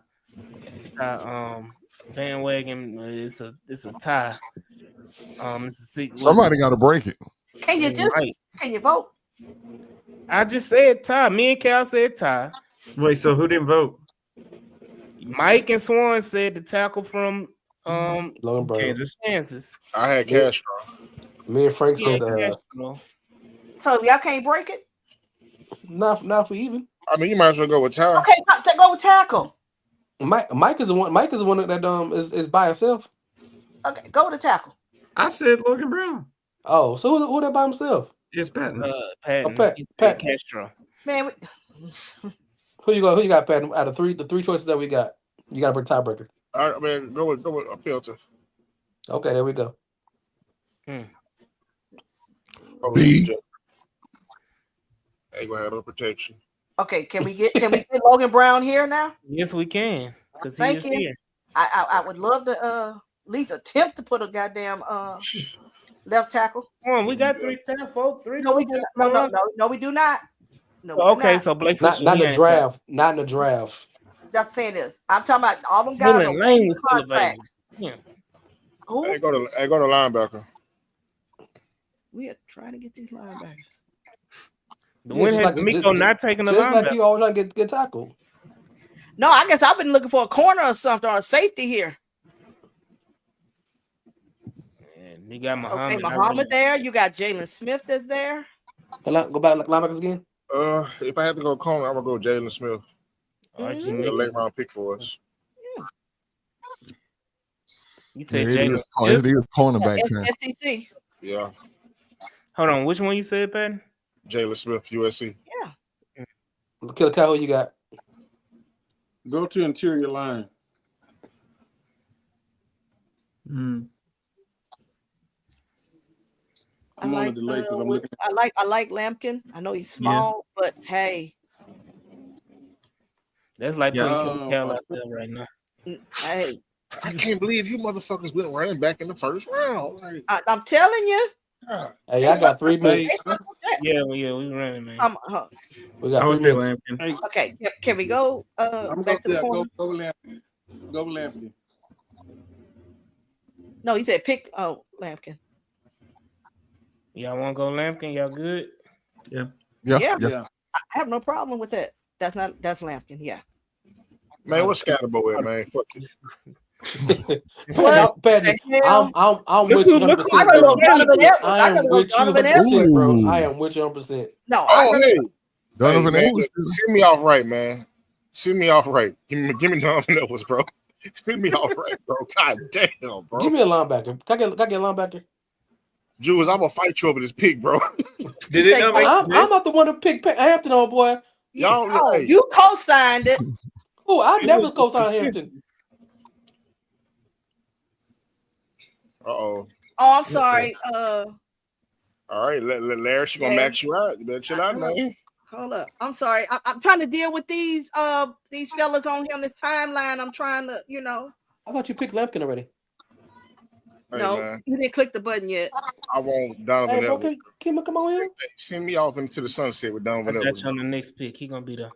Bandwagon. It's a tie. Somebody got to break it. Can you vote? I just said Ty. Me and Cal said Ty. Wait, so who didn't vote? Mike and Swan said the tackle from Logan Brown. Kansas. I had Castro. Me and Frank said So y'all can't break it? Not for even. I mean, you might as well go with Ty. Okay, go with tackle. Mike is the one that is by himself. Okay, go with the tackle. I said Logan Brown. Oh, so who that by himself? It's Patton. Pat Castro. Man, who you got, Patton? Out of the three choices that we got, you got to bring tiebreaker. All right, man, go with a filter. Okay, there we go. B. Hey, go ahead on protection. Okay, can we get Logan Brown here now? Yes, we can. Because Thank you. Here. I would love to at least attempt to put a goddamn left tackle. We got 3 tackle. No, we do not. No, we do not. No, okay, so Blake, not in the draft. Not in the draft. That's saying this. I'm talking about all them guys. Lane was still available. Yeah. Who? Hey, go to linebacker. We are trying to get these linebackers. The win has D'Amico not taking the just like linebacker. you always get tackled. No, I guess I've been looking for a corner or something or a safety here. And you got Muhammad. Okay, Muhammad there. You got Jalen Smith that's there. Go back like linebackers again. If I had to go corner, I'm gonna go Jalen Smith. Archie A late round pick for us. You said it Jalen. is cornerback time. SEC. Yeah. Hold on, which one you said, Pat? Jalen Smith, USC. Yeah. Killer Cow, who you got? Go to interior line. I like Lampkin. I know he's small, but hey. That's like putting Killer Cow out there right now. Hey. I can't believe you motherfuckers went running back in the first round. Like, I'm telling you. Hey, I got 3 minutes. Yeah, we running, man. We got 3 minutes. Okay, can we go back to the corner? Go Lampkin. No, he said pick Lampkin. Y'all want to go Lampkin? Y'all good? Yeah. I have no problem with that. That's Lampkin. Yeah. Man, what's Scatterbo at, man? Fuck you. Patty, I'm with you 100%. I am with you 100%, bro. I am with you 100%. No, Donovan Edwards. Send me off right, man. Send me off right. Give me Donovan Edwards, bro. Send me off right, bro. God damn, bro. Give me a linebacker. Can I get a linebacker? Jules, I'm gonna fight you over this pick, bro. I'm not the one to pick Hampton, old boy. You co-signed it. Oh, I never co-signed Hampton. Oh, I'm sorry. All right, Larry, she gonna max you out. You better chill out, man. Hold up. I'm sorry. I'm trying to deal with these fellas on here on this timeline. I'm trying to, I thought you picked Lampkin already. Hey, no, man. you didn't click the button yet. I want Donovan Edwards. Come on here. Send me off into the sunset with Donovan Edwards. That's on the next pick. He gonna be there.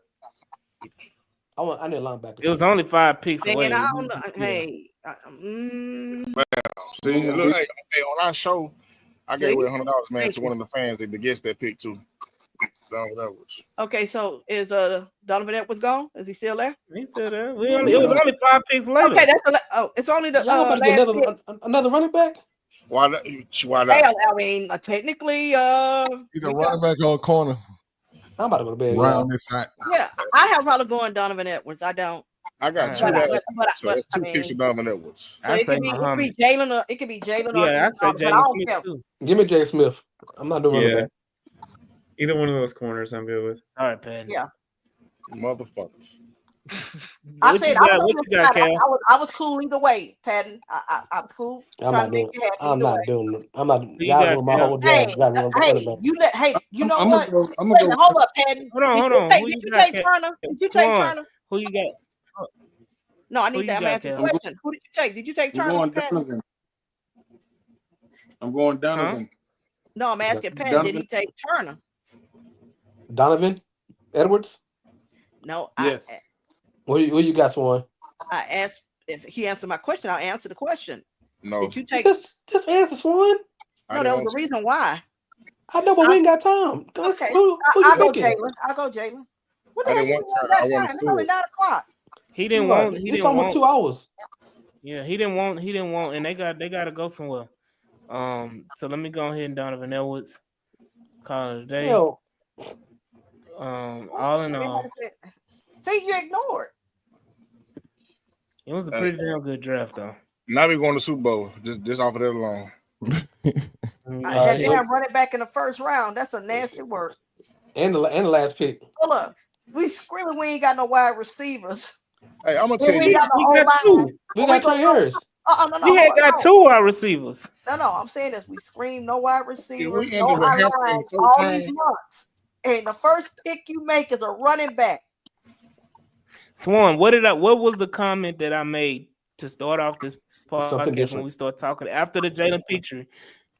I need a linebacker. It was only 5 picks away. And I don't know. Hey. See, look, hey, on our show, I gave away $100, man, to one of the fans that guessed that pick too. Donovan Edwards. Okay, so is Donovan Edwards gone? Is he still there? He's still there. It was only 5 picks later. Okay, it's only the last get another running back. Why not? Well, I mean, technically, either running back or corner. I'm about to go to bed. Round this side. Yeah, I have probably going Donovan Edwards. I don't. I got two. So that's 2 picks of Donovan Edwards. So it could be Jalen. It could be Jalen. Yeah, I say Jalen Smith too. Give me Jay Smith. I'm not doing running back. Either one of those corners, I'm good with. All right, Pat. Yeah. Motherfuckers. I said I was cool either way, Patton. I was cool. I'm not doing y'all my whole job. You know what? Hold up, Patton. Hold on. Did you take Turner? Did you take Turner? Who you got? No, I need that. I'm asking this question. Who did you take? Did you take Turner? I'm going Donovan. No, I'm asking Patton. Did he take Turner? Donovan Edwards? No. Yes. What you got, Swan? I asked if he answered my question. I'll answer the question. No. Did you take just answer, Swan? No, that was the reason why. I know, but we ain't got time. Okay. I'll go Jalen. What the I didn't want Turner. I wanted It's only 9:00. He didn't want. It's almost 2 hours. Yeah, he didn't want, and they got to go somewhere. So let me go ahead and Donovan Edwards. Call it a day. Yo. All in all, see, you ignored. It was a pretty damn good draft, though. Now we're going to Super Bowl. Just off of that alone. That damn running back in the first round. That's a nasty word. And the last pick. Hold up. We screaming we ain't got no wide receivers. Hey, I'm gonna tell you. We got Trey Harris. No, we had got 2 wide receivers. No, I'm saying this. We scream no wide receivers, Yeah, no line all these months. And the first pick you make is a running back. Swan, what was the comment that I made to start off this podcast when we start talking after the Jalen Petrie?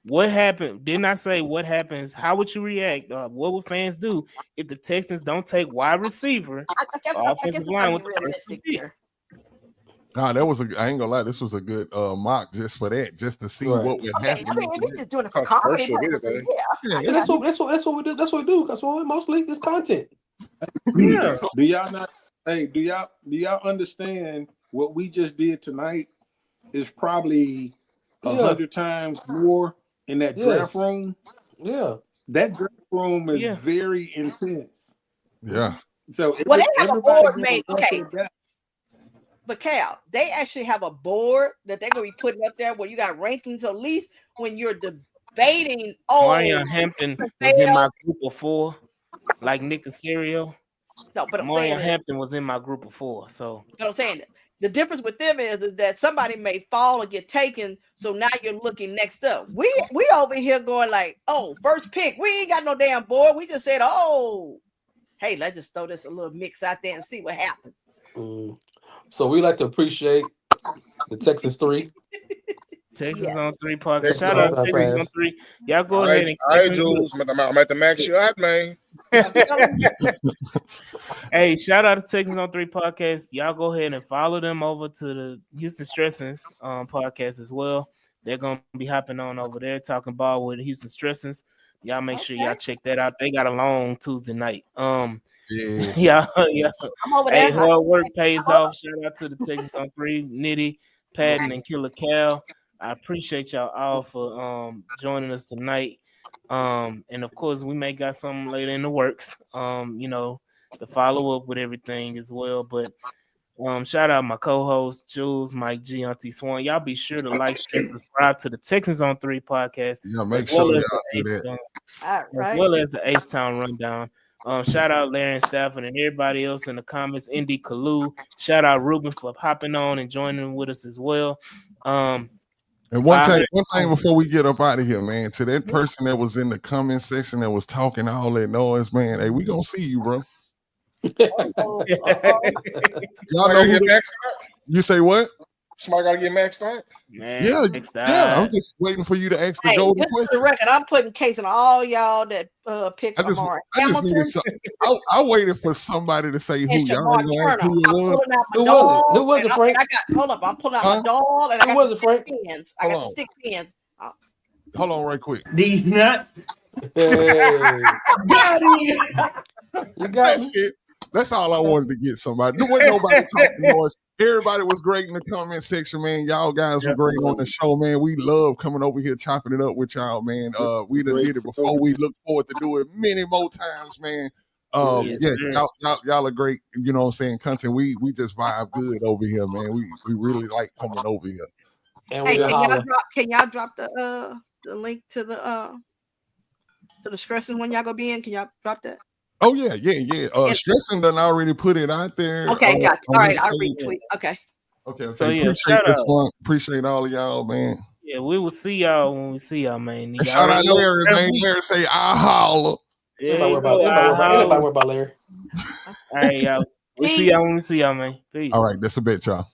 What happened? Didn't I say what happens? How would you react? What would fans do if the Texans don't take wide receiver? Offensive line with the first pick? Nah, that was I ain't gonna lie, this was a good mock just for that, just to see what would happen. I mean, if you're just doing it for comedy, yeah, that's what we do. That's what we do. That's what mostly is content. Yeah. Do y'all not? Hey, do y'all understand what we just did tonight is probably 100 times more in that draft room? Yeah, that draft room is very intense. Yeah. So they have a board made. Okay. But Cal, they actually have a board that they're gonna be putting up there where you got rankings. At least when you're debating, Marion Hampton was in my group of 4, like Nick Casario. No, but Marion Hampton was in my group of 4. So, but I'm saying the difference with them is that somebody may fall or get taken. So now you're looking next up. We over here going like, oh, first pick. We ain't got no damn board. We just said, oh, hey, let's just throw this a little mix out there and see what happens. So we like to appreciate the Texas 3. Texas on 3 podcast. Shout out to Texas on 3. Y'all go ahead and all right, Jules. I'm at the max you out, man. Hey, shout out to Texas on 3 podcast. Y'all go ahead and follow them over to the Houston Stressings podcast as well. They're gonna be hopping on over there talking ball with the Houston Stressings. Y'all make sure y'all check that out. They got a long Tuesday night. Yeah. Hey, hard work pays off. Shout out to the Texas on 3, Nitty, Patton, and Killer Cal. I appreciate y'all all for joining us tonight. And of course, we may got something later in the works. To follow up with everything as well. But shout out my co-host Jules, Mike G, Auntie Swan. Y'all be sure to like, share, subscribe to the Texans on 3 podcast. Yeah, make sure y'all do that. As well as the H-Town Rundown. Shout out Larry and Stafford and everybody else in the comments. Indy Kalu. Shout out Ruben for hopping on and joining with us as well. And one thing before we get up out of here, man, to that person that was in the comment section that was talking all that noise, man, hey, we gonna see you, bro. Y'all know who you say what? Somebody gotta get maxed out. Yeah. I'm just waiting for you to ask the golden question. The record, I'm putting case on all y'all that picked Lamar Hamilton. I waited for somebody to say who. Y'all Who was it, Frank? Hold up, I'm pulling out my doll and I got stick pins. I got the stick pins. Hold on, right quick. These nuts. You got it. That's all I wanted to get somebody. There wasn't nobody talking noise. Everybody was great in the comment section, man. Y'all guys were great on the show, man. We love coming over here chopping it up with y'all, man. We done did it before. We look forward to do it many more times, man. Y'all are great. You know what I'm saying? Content. We just vibe good over here, man. We really like coming over here. And can y'all drop the link to the stressing when y'all gonna be in? Can y'all drop that? Oh yeah. Stressing done already put it out there. Okay, gotcha. All right, I'll retweet. Okay. So appreciate this one. Appreciate all of y'all, man. Yeah, we will see y'all when we see y'all, man. And shout out Larry, man. Larry say I holler. Anybody worry about Larry. All right, y'all. We'll see y'all when we see y'all, man. Peace. All right, that's a bet, y'all.